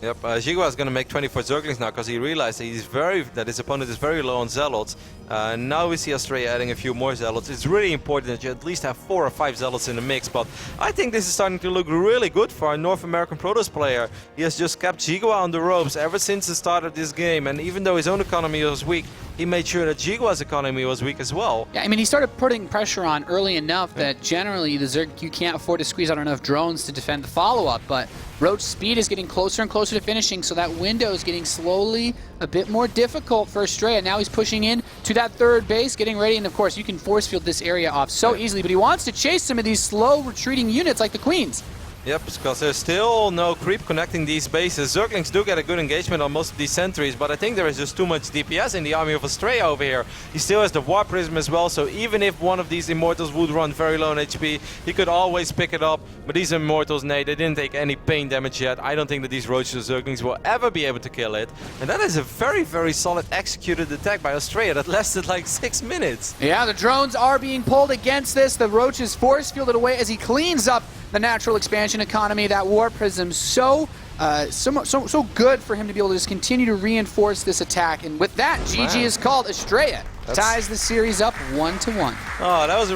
Speaker 3: Yep, XiGua is going to make 24 Zerglings now because he realized that his opponent is very low on Zealots. Now we see Astrea adding a few more Zealots. It's really important that you at least have 4 or 5 Zealots in the mix, but I think this is starting to look really good for our North American Protoss player. He has just kept XiGua on the ropes ever since the start of this game, and even though his own economy was weak, he made sure that XiGua's economy was weak as well.
Speaker 4: Yeah, I mean, he started putting pressure on early enough that generally the Zerg, you can't afford to squeeze out enough drones to defend the follow-up, but Roach speed is getting closer and closer to finishing, so that window is getting slowly a bit more difficult for Astrea. Now he's pushing in to that third base, getting ready, and of course you can force field this area off so easily, but he wants to chase some of these slow retreating units like the Queens.
Speaker 3: Yep, because there's still no creep connecting these bases. Zerglings do get a good engagement on most of these sentries, but I think there is just too much DPS in the army of Astrea over here. He still has the War Prism as well, so even if one of these Immortals would run very low on HP, he could always pick it up. But these Immortals, they didn't take any pain damage yet. I don't think that these Roaches or Zerglings will ever be able to kill it. And that is a very, very solid executed attack by Astrea that lasted like 6 minutes.
Speaker 4: Yeah, the drones are being pulled against this. The Roaches force fielded away as he cleans up the natural expansion economy. That War Prism so good for him to be able to just continue to reinforce this attack. And with that, GG is called. Astrea ties the series up 1-1.
Speaker 3: Oh, that was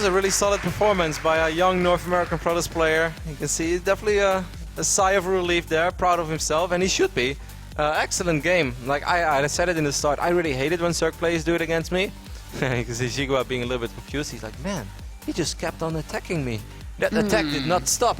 Speaker 3: a really solid performance by a young North American Protoss player. You can see definitely a sigh of relief there, proud of himself, and he should be. Excellent game. Like I said it in the start, I really hated when Zerg players do it against me. You can see XiGua being a little bit confused. He's like, man, he just kept on attacking me. That attack did not stop.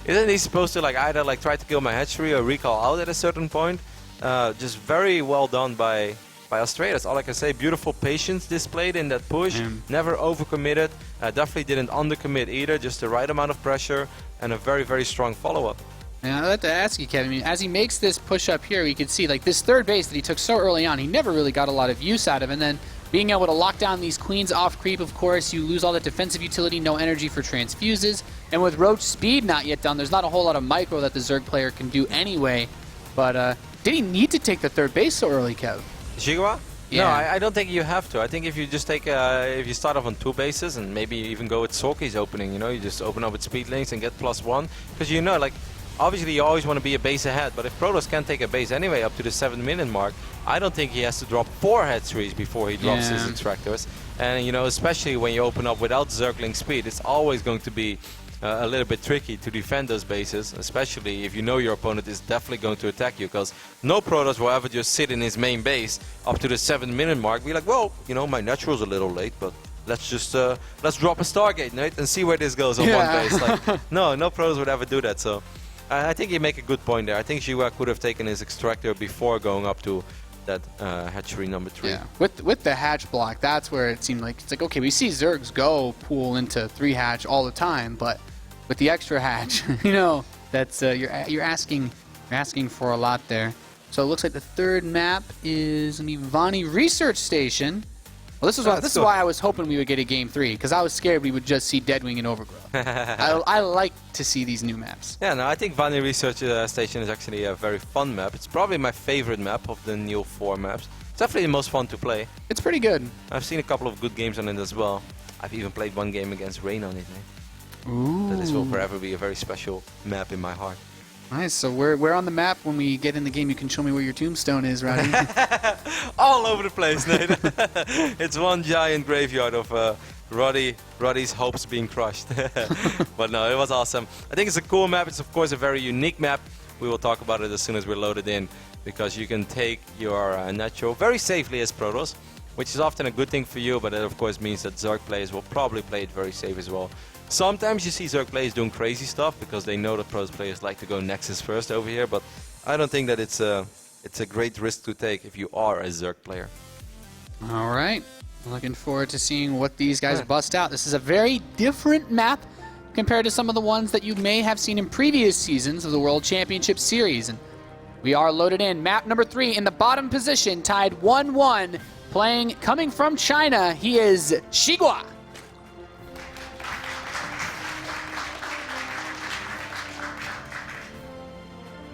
Speaker 3: Isn't he supposed to either try to kill my hatchery or recall out at a certain point? Just very well done by Astrea. That's all I can say. Beautiful patience displayed in that push. Never overcommitted. Definitely didn't undercommit either. Just the right amount of pressure and a very, very strong follow-up.
Speaker 4: Yeah, I'd like to ask you, Kevin. I mean, as he makes this push up here, you can see this third base that he took so early on, he never really got a lot of use out of, and then being able to lock down these Queens off creep, of course, you lose all that defensive utility, no energy for transfuses. And with Roach speed not yet done, there's not a whole lot of micro that the Zerg player can do anyway. But did he need to take the third base so early, Kev?
Speaker 3: XiGua?
Speaker 4: Yeah.
Speaker 3: No, I don't think you have to. I think if you just take, if you start off on 2 bases and maybe even go with Sorky's opening, you just open up with speed links and get +1. Because obviously you always want to be a base ahead, but if Protoss can take a base anyway up to the 7-minute mark, I don't think he has to drop 4 hatcheries before he drops his extractors. And especially when you open up without Zergling speed, it's always going to be a little bit tricky to defend those bases, especially if you know your opponent is definitely going to attack you, because no Protoss will ever just sit in his main base up to the 7-minute mark, be like, well, my natural's a little late, but let's just let's drop a Stargate, Nate, and see where this goes on one base. No Protoss would ever do that. So I think you make a good point there. I think XiGua could have taken his extractor before going up to that hatchery number 3.
Speaker 4: Yeah, with the hatch block, that's where it seemed like it's like, okay, we see Zergs go pool into 3 hatch all the time, but with the extra hatch, you know, that's you're asking for a lot there. So it looks like the third map is gonna be Vani Research Station. Well, this is why I was hoping we would get a game 3, because I was scared we would just see Deadwing and Overgrowth. I like to see these new maps.
Speaker 3: Yeah, no, I think Vani Research Station is actually a very fun map. It's probably my favorite map of the new 4 maps. It's definitely the most fun to play.
Speaker 4: It's pretty good.
Speaker 3: I've seen a couple of good games on it as well. I've even played one game against Rain on it.
Speaker 4: Ooh.
Speaker 3: So this will forever be a very special map in my heart.
Speaker 4: Nice. So we're on the map. When we get in the game, you can show me where your tombstone is, Roddy.
Speaker 3: All over the place, Nate. It's one giant graveyard of Roddy's hopes being crushed. But no, it was awesome. I think it's a cool map. It's of course a very unique map. We will talk about it as soon as we're loaded in, because you can take your natural very safely as Protoss, which is often a good thing for you, but it of course means that Zerg players will probably play it very safe as well. Sometimes you see Zerg players doing crazy stuff because they know that Protoss players like to go Nexus first over here, but I don't think that it's a great risk to take if you are a Zerg player.
Speaker 4: All right. Looking forward to seeing what these guys bust out. This is a very different map compared to some of the ones that you may have seen in previous seasons of the World Championship Series. And we are loaded in. Map number 3 in the bottom position, tied 1-1. Coming from China, he is XiGua.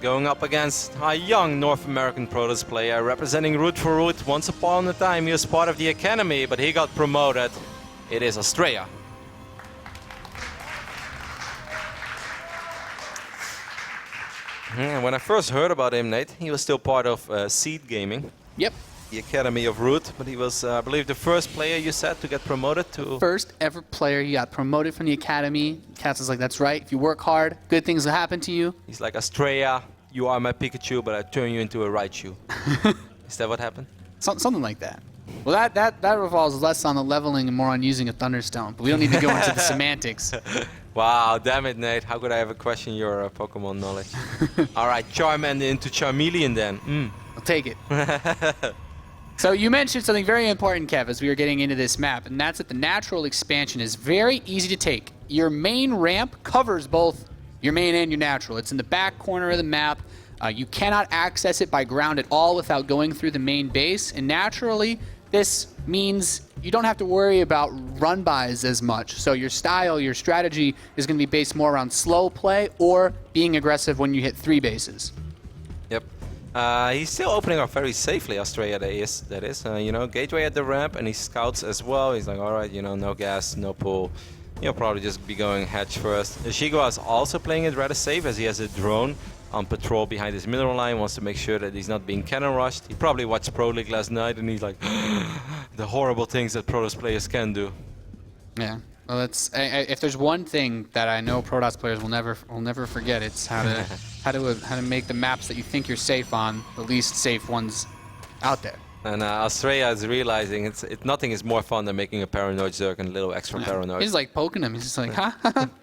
Speaker 3: Going up against a young North American Protoss player representing Root for Root. Once upon a time he was part of the Academy, but he got promoted. It is Astrea. When I first heard about him, Nate, he was still part of Seed Gaming.
Speaker 4: Yep.
Speaker 3: The Academy of Root, but he was, I believe, the first player you said to get promoted to...
Speaker 4: First ever player, he got promoted from the Academy. Cats is like, that's right, if you work hard, good things will happen to you.
Speaker 3: He's like, Astrea, you are my Pikachu, but I turn you into a Raichu. Is that what happened?
Speaker 4: Something like that. Well, that revolves less on the leveling and more on using a Thunderstone, but we don't need to go into the semantics.
Speaker 3: Wow, damn it, Nate. How could I ever question your Pokemon knowledge? All right, Charmander into Charmeleon then.
Speaker 4: I'll take it. So you mentioned something very important, Kev, as we were getting into this map, and that's that the natural expansion is very easy to take. Your main ramp covers both your main and your natural. It's in the back corner of the map. You cannot access it by ground at all without going through the main base, and naturally, this means you don't have to worry about run-bys as much. So your style, your strategy is going to be based more around slow play or being aggressive when you hit 3 bases.
Speaker 3: Yep. He's still opening up very safely, Astrea, that is. You know, gateway at the ramp, and he scouts as well. He's like, all right, you know, no gas, no pull. He'll probably just be going hatch first. XiGua is also playing it rather safe, as he has a drone on patrol behind his mineral line, wants to make sure that he's not being cannon rushed. He probably watched Pro League last night, and he's like, the horrible things that Protoss players can do.
Speaker 4: Yeah. Well, it's if there's one thing that I know Protoss players will never forget, it's how to make the maps that you think you're safe on the least safe ones out there.
Speaker 3: And Astrea is realizing nothing is more fun than making a paranoid Zerg and a little extra paranoid.
Speaker 4: He's like poking him. He's just like, ha,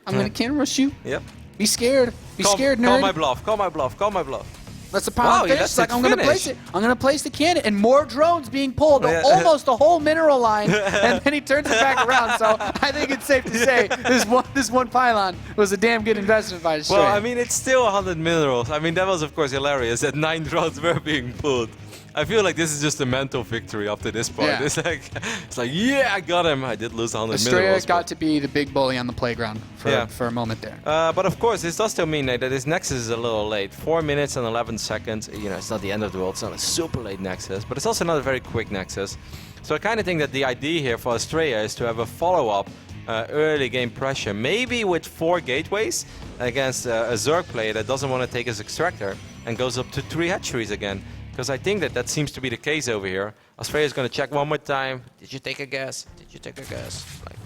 Speaker 4: I'm gonna cannon rush you.
Speaker 3: Yep.
Speaker 4: Be scared. Be scared, nerd.
Speaker 3: Call my bluff. Call my bluff. Call my bluff.
Speaker 4: That's the pile of fish. Like, I'm gonna place it. I'm gonna place the cannon, and more drones being pulled. Almost the whole mineral line, and then he turns it back around. So I think it's safe to say this one pylon was a damn good investment by Astrea.
Speaker 3: Well, I mean, it's still 100 minerals. I mean, that was of course hilarious that 9 drones were being pulled. I feel like this is just a mental victory up to this point. Yeah. It's like, yeah, I got him. I did lose 100 minerals.
Speaker 4: Astrea got to be the big bully on the playground for a moment there.
Speaker 3: But of course, this does still mean that this Nexus is a little late. 4 minutes and 11 seconds. You know, it's not the end of the world. It's not a super late Nexus, but it's also not a very quick Nexus. So I kind of think that the idea here for Astrea is to have a follow-up early game pressure, maybe with 4 gateways against a Zerg player that doesn't want to take his extractor and goes up to 3 hatcheries again. Because I think that seems to be the case over here. Astrea is going to check one more time. Did you take a guess? Did you take a guess? Like,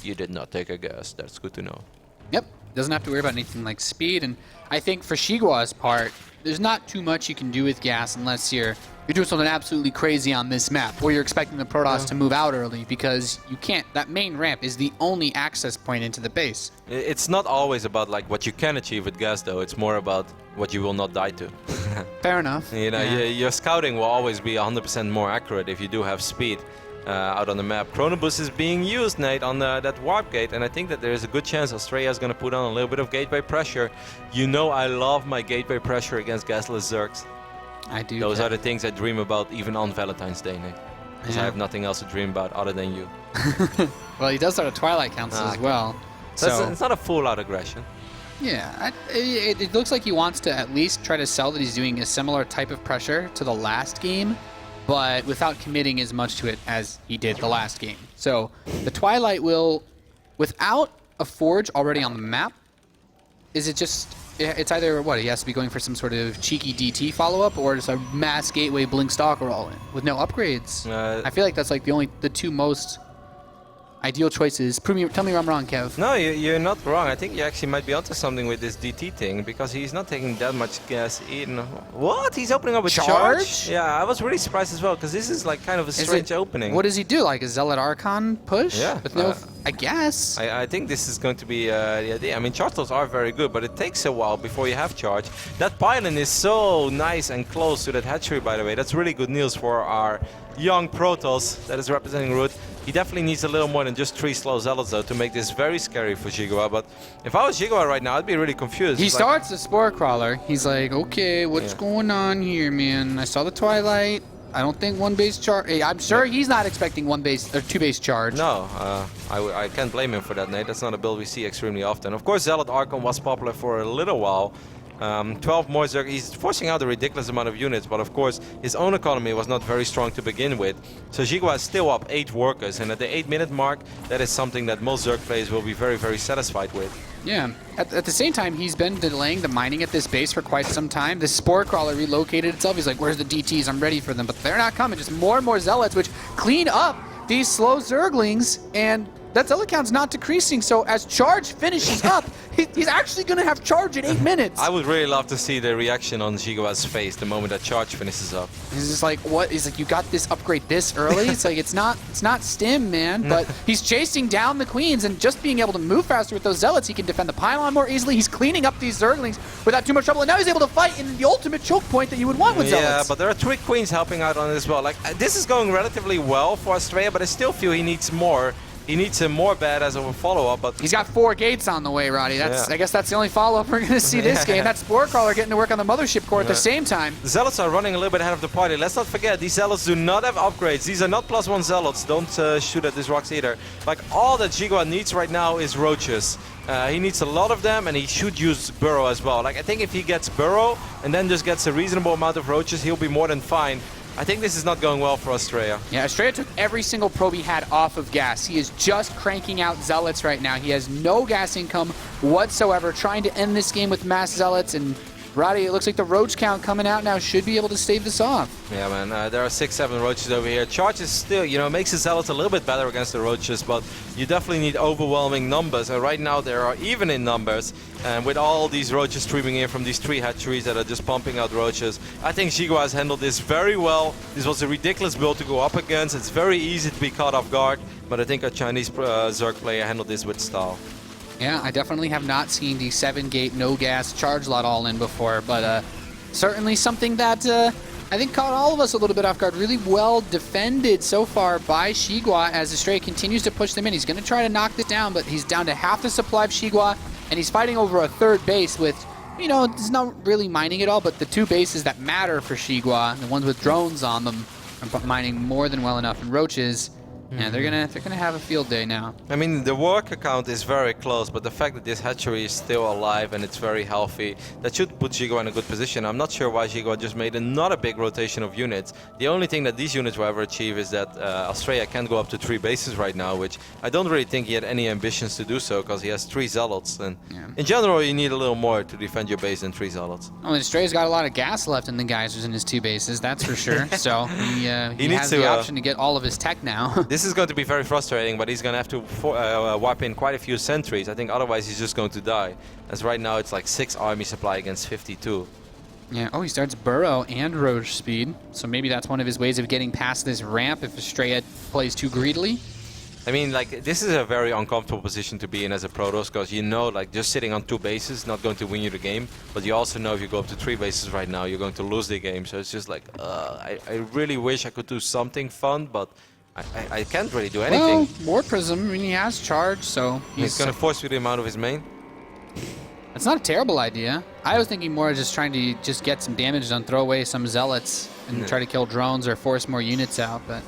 Speaker 3: you did not take a guess. That's good to know.
Speaker 4: Yep. Doesn't have to worry about anything like speed. And I think for XiGua's part, there's not too much you can do with gas unless you're doing something absolutely crazy on this map, or you're expecting the Protoss to move out early, because you can't. That main ramp is the only access point into the base.
Speaker 3: It's not always about like what you can achieve with gas, though. It's more about what you will not die to.
Speaker 5: Fair enough.
Speaker 3: You know,
Speaker 5: Yeah.
Speaker 3: your scouting will always be 100% more accurate if you do have speed out on the map. Chronobus is being used, Nate, on that warp gate, and I think that there is a good chance Astrea is going to put on a little bit of gateway pressure. You know I love my gateway pressure against gasless Zergs.
Speaker 5: I do.
Speaker 3: Those are the things I dream about even on Valentine's Day, Nate. Because I have nothing else to dream about other than you.
Speaker 5: Well, he does start a Twilight Council as well.
Speaker 3: So it's not a full-out aggression.
Speaker 5: Yeah, it looks like he wants to at least try to sell that he's doing a similar type of pressure to the last game, but without committing as much to it as he did the last game. So the Twilight will, without a Forge already on the map, is it just, it's either, what, he has to be going for some sort of cheeky DT follow-up, or just a mass gateway blink stalker all in, with no upgrades. I feel like that's like the two most ideal choices. Tell me where I'm wrong, Kev.
Speaker 3: No, you're not wrong. I think you actually might be onto something with this DT thing, because he's not taking that much gas in. What? He's opening up a charge? Yeah, I was really surprised as well, because this is like kind of a strange opening.
Speaker 5: What does he do? Like a Zealot Archon push?
Speaker 3: Yeah.
Speaker 5: With no, I guess.
Speaker 3: I think this is going to be the idea. I mean, charge loads are very good, but it takes a while before you have charge. That pylon is so nice and close to that hatchery, by the way. That's really good news for our young Protoss that is representing Root. He definitely needs a little more than just 3 slow Zealots, though, to make this very scary for XiGua. But if I was XiGua right now, I'd be really confused.
Speaker 5: He starts the Spore Crawler. He's like, okay, what's going on here, man? I saw the Twilight. I don't think one base charge. Hey, I'm sure he's not expecting 1 base or 2 base charge.
Speaker 3: No, I can't blame him for that, Nate. That's not a build we see extremely often. Of course, Zealot Archon was popular for a little while. 12 more Zerg. He's forcing out a ridiculous amount of units, but of course his own economy was not very strong to begin with. So XiGua is still up 8 workers, and at the 8-minute mark, that is something that most Zerg players will be very, very satisfied with.
Speaker 5: Yeah. At the same time, he's been delaying the mining at this base for quite some time. The Spore Crawler relocated itself. He's like, where's the DTs? I'm ready for them. But they're not coming. Just more and more Zealots, which clean up these slow Zerglings, and that Zealot count's not decreasing. So as charge finishes up, he's actually going to have charge in 8 minutes.
Speaker 3: I would really love to see the reaction on XiGua's face the moment that charge finishes up.
Speaker 5: He's just like, what? He's like, you got this upgrade this early? It's like, it's not stim, man. But he's chasing down the queens, and just being able to move faster with those Zealots, he can defend the pylon more easily. He's cleaning up these Zerglings without too much trouble, and now he's able to fight in the ultimate choke point that you would want with Zealots.
Speaker 3: Yeah, but there are 3 queens helping out on it as well. Like, this is going relatively well for Astrea, but I still feel he needs more. He needs a more badass of a follow-up, but
Speaker 5: he's got 4 gates on the way, Roddy. I guess that's the only follow-up we're going to see this game. That Spore Crawler getting to work on the Mothership Core at the same time.
Speaker 3: The Zealots are running a little bit ahead of the party. Let's not forget, these Zealots do not have upgrades. These are not +1 Zealots. Don't shoot at these rocks either. Like, all that XiGua needs right now is roaches. He needs a lot of them, and he should use Burrow as well. Like, I think if he gets Burrow and then just gets a reasonable amount of roaches, he'll be more than fine. I think this is not going well for Astrea.
Speaker 5: Yeah, Astrea took every single probe he had off of gas. He is just cranking out Zealots right now. He has no gas income whatsoever, trying to end this game with mass Zealots. And Roddy, it looks like the roach count coming out now should be able to stave this off.
Speaker 3: Yeah, man, there are 6-7 roaches over here. Charge is still, you know, makes the Zealots a little bit better against the roaches, but you definitely need overwhelming numbers. And right now they are even in numbers. And with all these roaches streaming in from these 3 hatcheries that are just pumping out roaches, I think XiGua has handled this very well. This was a ridiculous build to go up against. It's very easy to be caught off guard, but I think a Chinese Zerg player handled this with style.
Speaker 5: Yeah, I definitely have not seen the 7-gate, no-gas charge lot all-in before, but certainly something that I think caught all of us a little bit off guard. Really well defended so far by XiGua as Astrea continues to push them in. He's going to try to knock this down, but he's down to half the supply of XiGua, and he's fighting over a 3rd base with, you know, it's not really mining at all, but the 2 bases that matter for XiGua, the ones with drones on them, are mining more than well enough, and roaches. Yeah, they're gonna have a field day now.
Speaker 3: I mean, the worker count is very close, but the fact that this hatchery is still alive and it's very healthy, that should put XiGua in a good position. I'm not sure why XiGua just made another big rotation of units. The only thing that these units will ever achieve is that Astrea can't go up to 3 bases right now, which I don't really think he had any ambitions to do so, because he has 3 Zealots. And in general, you need a little more to defend your base than 3 Zealots.
Speaker 5: Well, Astrea's got a lot of gas left in the geysers in his 2 bases, that's for sure. So he
Speaker 3: needs
Speaker 5: has the option to get all of his tech now.
Speaker 3: This is going to be very frustrating, but he's going to have to wipe in quite a few sentries. I think otherwise he's just going to die. As right now it's like 6 army supply against 52.
Speaker 5: Yeah, oh, he starts Burrow and Roach speed. So maybe that's one of his ways of getting past this ramp if Astrea plays too greedily.
Speaker 3: I mean, like, this is a very uncomfortable position to be in as a Protoss, because you know, like, just sitting on 2 bases is not going to win you the game, but you also know if you go up to 3 bases right now, you're going to lose the game. So it's just like, I really wish I could do something fun, but I can't really do anything.
Speaker 5: Well, War Prism, I mean, he has charge, so
Speaker 3: He's going to force feed him out of his main.
Speaker 5: It's not a terrible idea. I was thinking more just trying to just get some damage done, throw away some zealots, and try to kill drones or force more units out, but...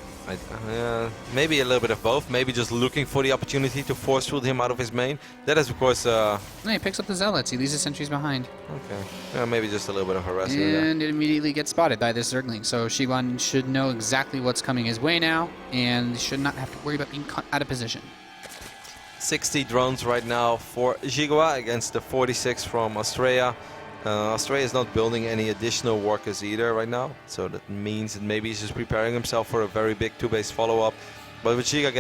Speaker 3: Maybe a little bit of both. Maybe just looking for the opportunity to force field him out of his main. That is, of course...
Speaker 5: No, he picks up the zealots. He leaves the sentries behind.
Speaker 3: Okay. Yeah, maybe just a little bit of harassment.
Speaker 5: And it immediately gets spotted by this Zergling. So XiGua should know exactly what's coming his way now, and should not have to worry about being cut out of position.
Speaker 3: 60 drones right now for XiGua against the 46 from Astrea. Astrea is not building any additional workers either right now, so that means that maybe he's just preparing himself for a very big 2-base follow-up. But with XiGua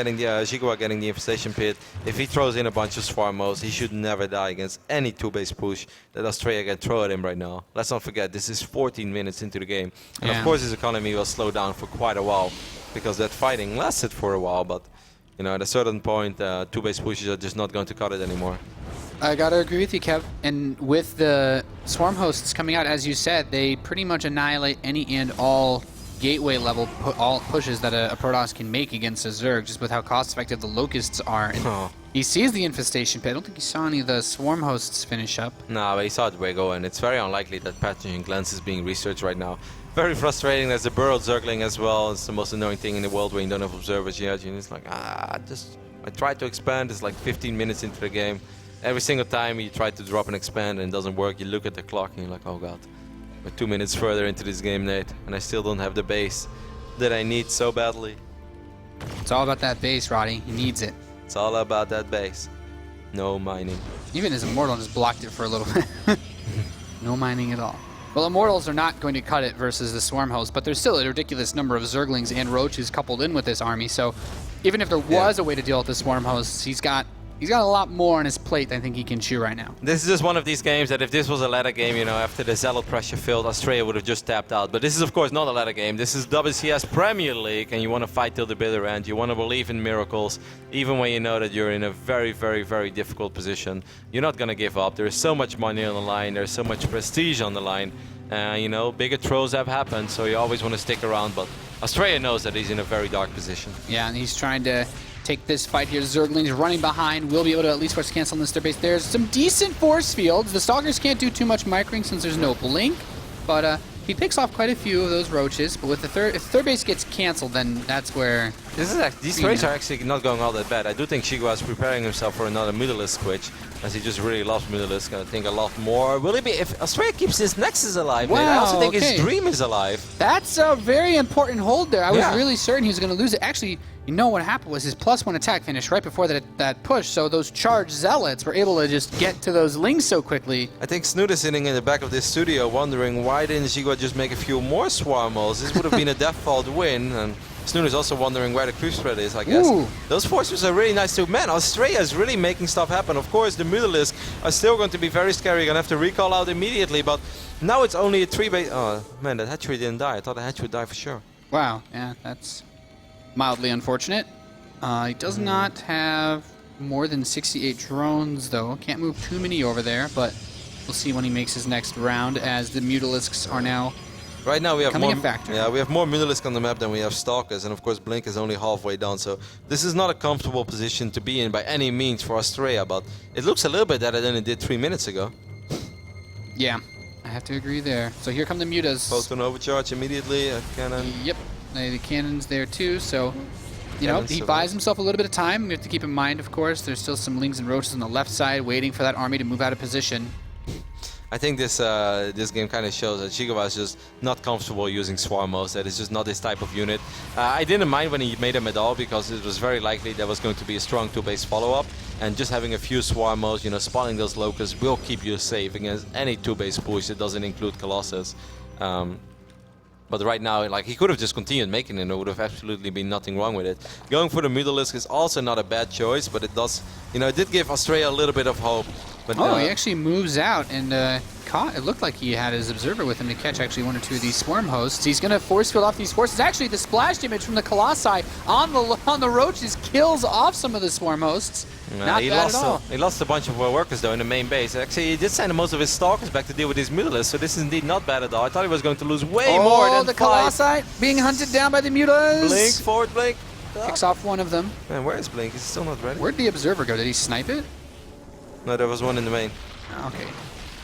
Speaker 3: getting the infestation pit, if he throws in a bunch of swarmos, he should never die against any 2-base push that Astrea can throw at him right now. Let's not forget, this is 14 minutes into the game. And of course his economy will slow down for quite a while, because that fighting lasted for a while, but you know, at a certain point, 2-base pushes are just not going to cut it anymore.
Speaker 5: I gotta agree with you, Kev. And with the swarm hosts coming out, as you said, they pretty much annihilate any and all gateway level pushes that a Protoss can make against a Zerg, just with how cost effective the locusts are. And he sees the infestation pit. I don't think he saw any of the swarm hosts finish up.
Speaker 3: No, but he saw it go, and it's very unlikely that pathogen cleanse is being researched right now. Very frustrating. There's the burrowed Zergling as well. It's the most annoying thing in the world when you don't have observers yet. And it's like, I tried to expand. It's like 15 minutes into the game. Every single time you try to drop and expand and it doesn't work, you look at the clock and you're like, oh god, we're 2 minutes further into this game, Nate, and I still don't have the base that I need so badly.
Speaker 5: It's all about that base, Roddy. He needs it.
Speaker 3: It's all about that base. No mining.
Speaker 5: Even his Immortal just blocked it for a little bit. No mining at all. Well, Immortals are not going to cut it versus the Swarm host, but there's still a ridiculous number of Zerglings and Roaches coupled in with this army, so even if there was a way to deal with the Swarm hosts, he's got a lot more on his plate than I think he can chew right now.
Speaker 3: This is just one of these games that if this was a ladder game, you know, after the Zealot pressure failed, Astrea would have just tapped out. But this is, of course, not a ladder game. This is WCS Premier League, and you want to fight till the bitter end. You want to believe in miracles, even when you know that you're in a very, very, very difficult position. You're not going to give up. There is so much money on the line. There's so much prestige on the line. You know, bigger throws have happened, so you always want to stick around. But Astrea knows that he's in a very dark position.
Speaker 5: Yeah, and he's trying to take this fight here. Zerglings running behind. Will be able to at least force cancel this their base. There's some decent force fields. The Stalkers can't do too much micring since there's no blink, but he picks off quite a few of those roaches. But with the if third base gets canceled, then that's where
Speaker 3: these trades are actually not going all that bad. I do think XiGua is preparing himself for another Mutalisk switch, as he just really loves Mutalisk. I think a lot more. Will he be, if Astrea keeps his Nexus alive?
Speaker 5: Wow,
Speaker 3: I also think his Dream is alive.
Speaker 5: That's a very important hold there. I was really certain he was going to lose it. Actually, you know what happened was his +1 attack finished right before that push, so those charged Zealots were able to just get to those Lings so quickly.
Speaker 3: I think Snoot is sitting in the back of this studio wondering why didn't XiGua just make a few more Swarmos? This would have been a default win. And Snoot is also wondering where the creep spread is, I guess.
Speaker 5: Ooh.
Speaker 3: Those forces are really nice too. Man, Astrea is really making stuff happen. Of course, the Mutalisk are still going to be very scary. You're going to have to recall out immediately, but now it's only a 3-base... Oh, man, that hatchery didn't die. I thought the hatchery would die for sure.
Speaker 5: Wow, yeah, that's mildly unfortunate. He does not have more than 68 drones, though. Can't move too many over there, but we'll see when he makes his next round, as the Mutalisks are now
Speaker 3: right now we have
Speaker 5: becoming a factor.
Speaker 3: Yeah, we have more Mutalisk on the map than we have Stalkers, and of course Blink is only halfway down, so this is not a comfortable position to be in by any means for Astrea, but it looks a little bit better than it did 3 minutes ago.
Speaker 5: Yeah, I have to agree there. So here come the Mutas.
Speaker 3: Photon overcharge immediately, a cannon.
Speaker 5: Yep, the cannon's there too, so... You know, he buys himself a little bit of time. We have to keep in mind, of course, there's still some Lings and Roaches on the left side waiting for that army to move out of position.
Speaker 3: I think this this game kind of shows that XiGua is just not comfortable using Swarmos, that it's just not his type of unit. I didn't mind when he made them at all, because it was very likely there was going to be a strong 2-base follow-up, and just having a few Swarmos, you know, spawning those Locusts will keep you safe against any 2-base push that doesn't include Colossus. But right now, like, he could have just continued making it and there would have absolutely been nothing wrong with it. Going for the Mutalisk is also not a bad choice, but it does, you know, it did give Astrea a little bit of hope. But
Speaker 5: he actually moves out and caught. It looked like he had his observer with him to catch actually 1 or 2 of these swarm hosts. He's going to force field off these forces. Actually, the splash damage from the Colossi on the roaches kills off some of the swarm hosts. Not bad at all.
Speaker 3: He lost a bunch of workers though in the main base. Actually, he did send most of his stalkers back to deal with his Mutalisks, so this is indeed not bad at all. I thought he was going to lose way more than
Speaker 5: the Colossi being hunted down by the Mutalisks.
Speaker 3: Blink, forward blink.
Speaker 5: Picks off one of them.
Speaker 3: Man, where is Blink? Is he still not ready?
Speaker 5: Where'd the observer go? Did he snipe it?
Speaker 3: No, there was one in the main.
Speaker 5: Okay.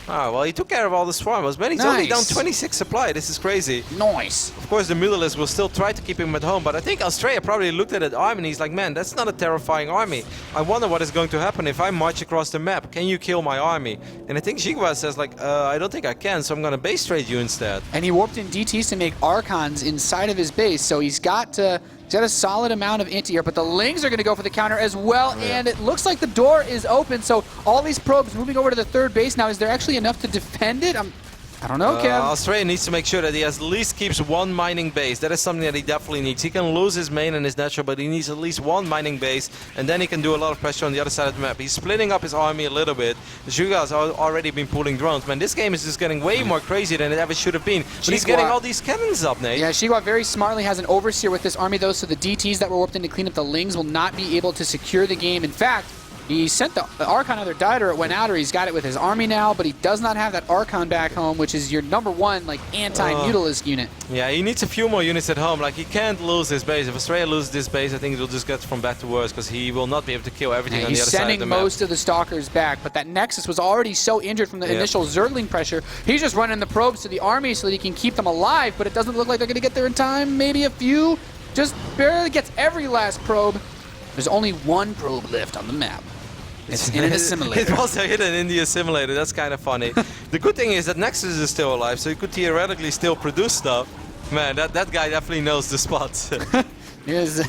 Speaker 3: Oh, well, he took care of all the swarmers, man. He's only down 26 supply. This is crazy.
Speaker 5: Nice.
Speaker 3: Of course, the Mutalisks will still try to keep him at home, but I think Astrea probably looked at that army and he's like, man, that's not a terrifying army. I wonder what is going to happen if I march across the map. Can you kill my army? And I think XiGua says, like, I don't think I can, so I'm going to base trade you instead.
Speaker 5: And he warped in DTs to make Archons inside of his base, so he's got a solid amount of anti-air, but the Lings are going to go for the counter as well, and it looks like the door is open, so all these probes moving over to the third base now. Is there actually enough to defend it? I don't know, Kev.
Speaker 3: Astrea needs to make sure that he at least keeps one mining base. That is something that he definitely needs. He can lose his main and his natural, but he needs at least one mining base, and then he can do a lot of pressure on the other side of the map. He's splitting up his army a little bit. The XiGua has already been pulling drones. Man, this game is just getting way more crazy than it ever should have been. But he's getting all these cannons up, Nate.
Speaker 5: Yeah, XiGua very smartly has an overseer with this army, though, so the DTs that were warped in to clean up the Lings will not be able to secure the game. In fact, he sent the Archon either died or it went out, or he's got it with his army now, but he does not have that Archon back home, which is your #1 like anti-Mutalisk unit.
Speaker 3: Yeah, he needs a few more units at home. Like, he can't lose his base. If Astrea loses this base, I think it will just get from bad to worse, because he will not be able to kill everything on the other side of the map.
Speaker 5: He's sending most of the Stalkers back, but that Nexus was already so injured from the initial Zergling pressure. He's just running the probes to the army so that he can keep them alive, but it doesn't look like they're going to get there in time. Maybe a few. Just barely gets every last probe. There's only one probe left on the map. It's in an assimilator.
Speaker 3: It was hidden in the assimilator. That's kind of funny. The good thing is that Nexus is still alive, so he could theoretically still produce stuff. Man, that guy definitely knows the spots.
Speaker 5: Yes.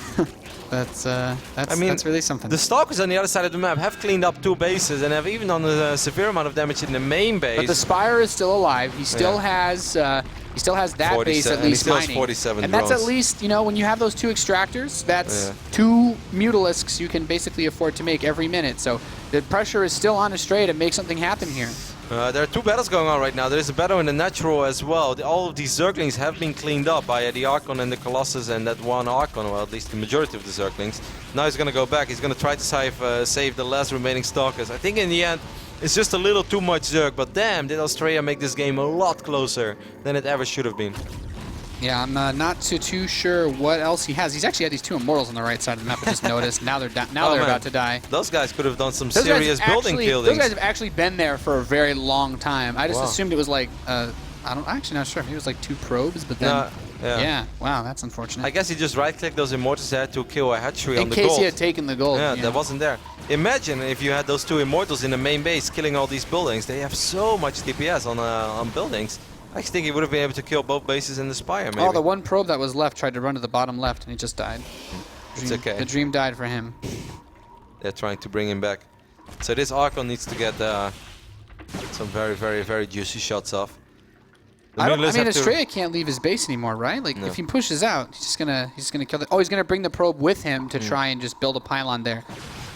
Speaker 5: That's really something.
Speaker 3: The Stalkers on the other side of the map have cleaned up 2 bases and have even done a severe amount of damage in the main base.
Speaker 5: But the Spire is still alive. He still has that base at least mining.
Speaker 3: 47
Speaker 5: and
Speaker 3: drones.
Speaker 5: that's at least, when you have those 2 extractors, that's 2 Mutalisks you can basically afford to make every minute. So the pressure is still on Astrea to make something happen here.
Speaker 3: There are 2 battles going on right now. There is a battle in the natural as well. All of these Zerglings have been cleaned up by the Archon and the Colossus and that one Archon, well, at least the majority of the Zerglings. Now he's going to go back. He's going to try to save the last remaining Stalkers. I think in the end, it's just a little too much Zerg, but damn, did Astrea make this game a lot closer than it ever should have been.
Speaker 5: Yeah, I'm not too sure what else he has. He's actually had these 2 Immortals on the right side of the map. I just noticed. Now they're about to die.
Speaker 3: Those guys could have done some serious building killings.
Speaker 5: Those guys have actually been there for a very long time. I just assumed it was like I'm actually not sure. Maybe it was like 2 probes, but then yeah. Wow, that's unfortunate.
Speaker 3: I guess he just right-clicked those Immortals had to kill a hatchery on the
Speaker 5: In
Speaker 3: gold.
Speaker 5: case he had taken the gold.
Speaker 3: Yeah, that wasn't there. Imagine if you had those 2 Immortals in the main base killing all these buildings. They have so much DPS on buildings. I think he would have been able to kill both bases in the Spire, maybe.
Speaker 5: Oh, the one probe that was left tried to run to the bottom left, and he just died.
Speaker 3: It's okay.
Speaker 5: The dream died for him.
Speaker 3: They're trying to bring him back. So this Archon needs to get some very, very, very juicy shots off.
Speaker 5: Astrea can't leave his base anymore, right? Like, if he pushes out, he's just gonna kill it. Oh, he's gonna bring the probe with him to try and just build a pylon there.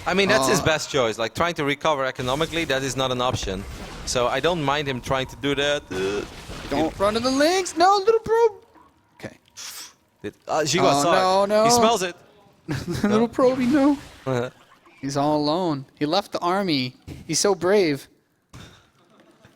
Speaker 3: I mean, that's his best choice. Like, trying to recover economically, that is not an option. So I don't mind him trying to do that.
Speaker 5: Don't run to the links. No, little probe. Okay.
Speaker 3: XiGua saw it.
Speaker 5: No.
Speaker 3: He smells it.
Speaker 5: Little probey, no. He's all alone. He left the army. He's so brave.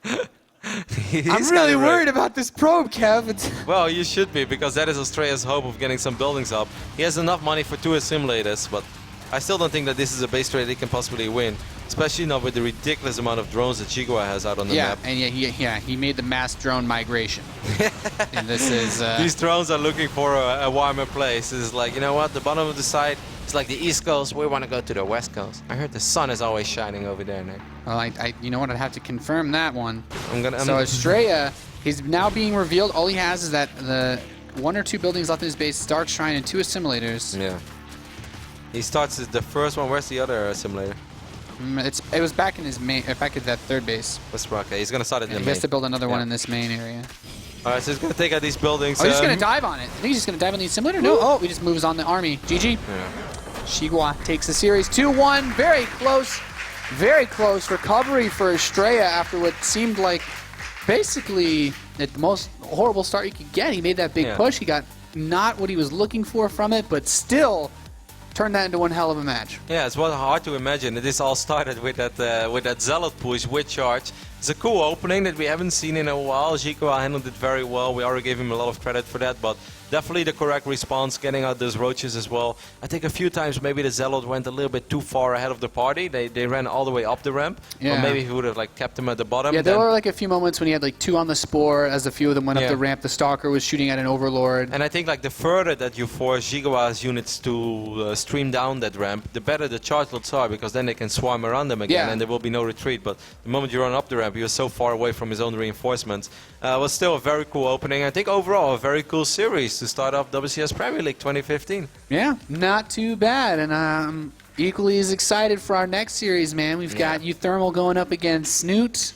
Speaker 5: I'm really worried about this probe, Kev.
Speaker 3: Well, you should be, because that is Astrea's hope of getting some buildings up. He has enough money for 2 assimilators, but I still don't think that this is a base trade he can possibly win, especially not with the ridiculous amount of drones that XiGua has out on the map.
Speaker 5: And he made the mass drone migration. And this is
Speaker 3: these drones are looking for a warmer place. It's like, you know what, the bottom of the site is like the East Coast. We want to go to the West Coast. I heard the sun is always shining over there, Nick.
Speaker 5: Well, you know what, I'd have to confirm that one. So Astrea, he's now being revealed. All he has is that the 1 or 2 buildings left in his base, Dark Shrine and 2 assimilators.
Speaker 3: Yeah. He starts the first one. Where's the other assimilator?
Speaker 5: It was back in his main, back at that third base.
Speaker 3: West Rock. He's gonna start it in the main.
Speaker 5: He has to build another one in this main area.
Speaker 3: All right, so he's gonna take out these buildings.
Speaker 5: Oh, he's just gonna dive on it. I think he's just gonna dive on the assimilator. No. Oh, he just moves on the army. GG.
Speaker 3: Yeah.
Speaker 5: XiGua takes the series 2-1. Very close recovery for Astrea after what seemed like basically the most horrible start you could get. He made that big push. He got not what he was looking for from it, but still turned that into one hell of a match.
Speaker 3: Yeah, it's well hard to imagine. This all started with that Zealot push with charge. It's a cool opening that we haven't seen in a while. XiGua handled it very well. We already gave him a lot of credit for that, but definitely the correct response, getting out those roaches as well. I think a few times maybe the Zealot went a little bit too far ahead of the party. They ran all the way up the ramp, but maybe he would have like kept them at the bottom.
Speaker 5: Yeah, there were like a few moments when he had like 2 on the spore as a few of them went up the ramp. The Stalker was shooting at an Overlord.
Speaker 3: And I think like the further that you force XiGua's units to stream down that ramp, the better the charge lots are, because then they can swarm around them again and there will be no retreat. But the moment you run up the ramp, you're so far away from his own reinforcements. Was still a very cool opening. I think overall a very cool series to start off WCS Premier League 2015.
Speaker 5: Yeah, not too bad. And I'm equally as excited for our next series, man. We've got Euthermal going up against Snoot.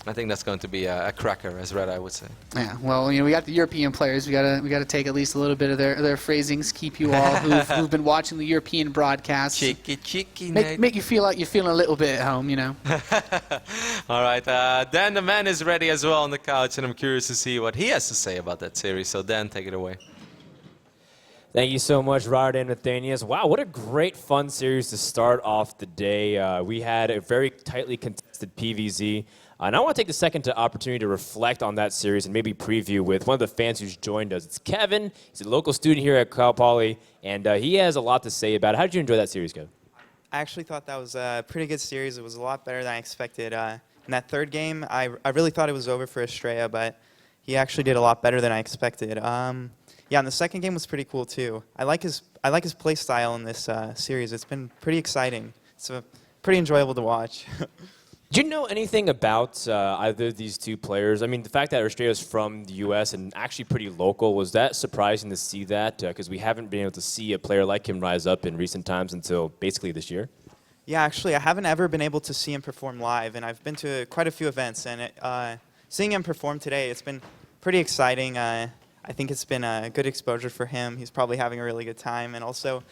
Speaker 3: I think that's going to be a cracker, as Red Eye would say.
Speaker 5: Yeah, well, you know, we got the European players. We gotta take at least a little bit of their phrasings. Keep you all who've been watching the European broadcasts.
Speaker 3: Cheeky,
Speaker 5: make you feel like you're feeling a little bit at home, you know.
Speaker 3: All right, Dan the man is ready as well on the couch, and I'm curious to see what he has to say about that series. So Dan, take it away.
Speaker 1: Thank you so much, Robert and Nathanius. Wow, what a great, fun series to start off the day. We had a very tightly contested PvZ. And I want to take the second opportunity to reflect on that series and maybe preview with one of the fans who's joined us. It's Kevin. He's a local student here at Cal Poly, and he has a lot to say about it. How did you enjoy that series, Kevin?
Speaker 6: I actually thought that was a pretty good series. It was a lot better than I expected. In that third game, I really thought it was over for Astrea, but he actually did a lot better than I expected. Yeah, and the second game was pretty cool too. I like his play style in this series. It's been pretty exciting. It's pretty enjoyable to watch.
Speaker 1: Do you know anything about either of these two players? I mean, the fact that Astrea is from the U.S. and actually pretty local, was that surprising to see that? Because we haven't been able to see a player like him rise up in recent times until basically this year.
Speaker 6: Yeah, actually, I haven't ever been able to see him perform live, and I've been to quite a few events, and seeing him perform today, it's been pretty exciting. I think it's been a good exposure for him. He's probably having a really good time, and also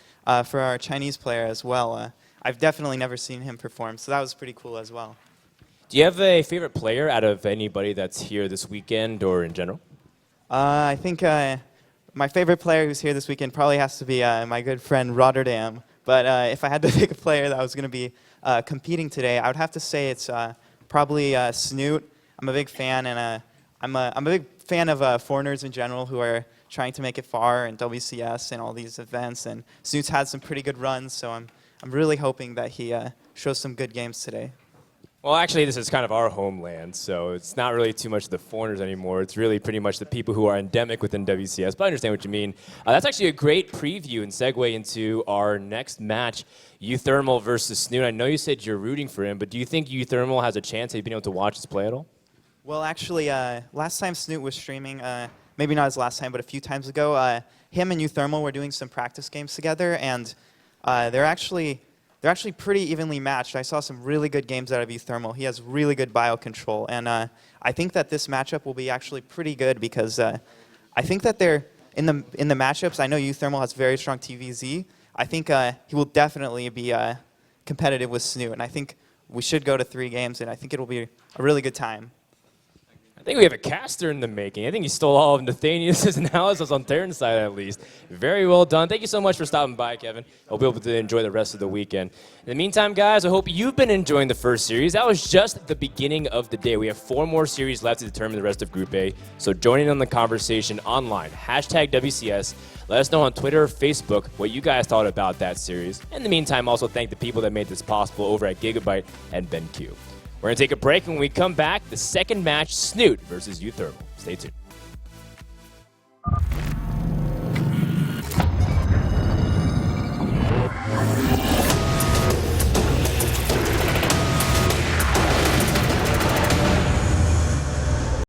Speaker 6: for our Chinese player as well. I've definitely never seen him perform, so that was pretty cool as well.
Speaker 1: Do you have a favorite player out of anybody that's here this weekend or in general?
Speaker 6: I think my favorite player who's here this weekend probably has to be my good friend Rotterdam. But if I had to pick a player that was going to be competing today, I would have to say it's probably Snoot. I'm a big fan, and I'm a big fan of foreigners in general who are trying to make it far in WCS and all these events. And Snoot's had some pretty good runs, so I'm really hoping that he shows some good games today.
Speaker 1: Well, actually, this is kind of our homeland, so it's not really too much the foreigners anymore. It's really pretty much the people who are endemic within WCS, but I understand what you mean. That's actually a great preview and segue into our next match, Euthermal versus Snoot. I know you said you're rooting for him, but do you think Euthermal has a chance of being able to watch us play at all?
Speaker 6: Well, actually, last time Snoot was streaming, maybe not his last time, but a few times ago, him and Euthermal were doing some practice games together, and they're actually pretty evenly matched. I saw some really good games out of Euthermal. He has really good bio control, and I think that this matchup will be actually pretty good because I think that they're in the matchups. I know Euthermal has very strong TvZ. I think he will definitely be competitive with Snoot, and I think we should go to 3 games, and I think it'll be a really good time.
Speaker 1: I think we have a caster in the making. I think he stole all of Nathanius' analysis on Terran's side, at least. Very well done. Thank you so much for stopping by, Kevin. Hope you'll be able to enjoy the rest of the weekend. In the meantime, guys, I hope you've been enjoying the first series. That was just the beginning of the day. We have 4 more series left to determine the rest of Group A. So join in on the conversation online. #WCS. Let us know on Twitter or Facebook what you guys thought about that series. In the meantime, also thank the people that made this possible over at Gigabyte and BenQ. We're going to take a break, and when we come back, the second match, Snoot versus Euthermal. Stay tuned.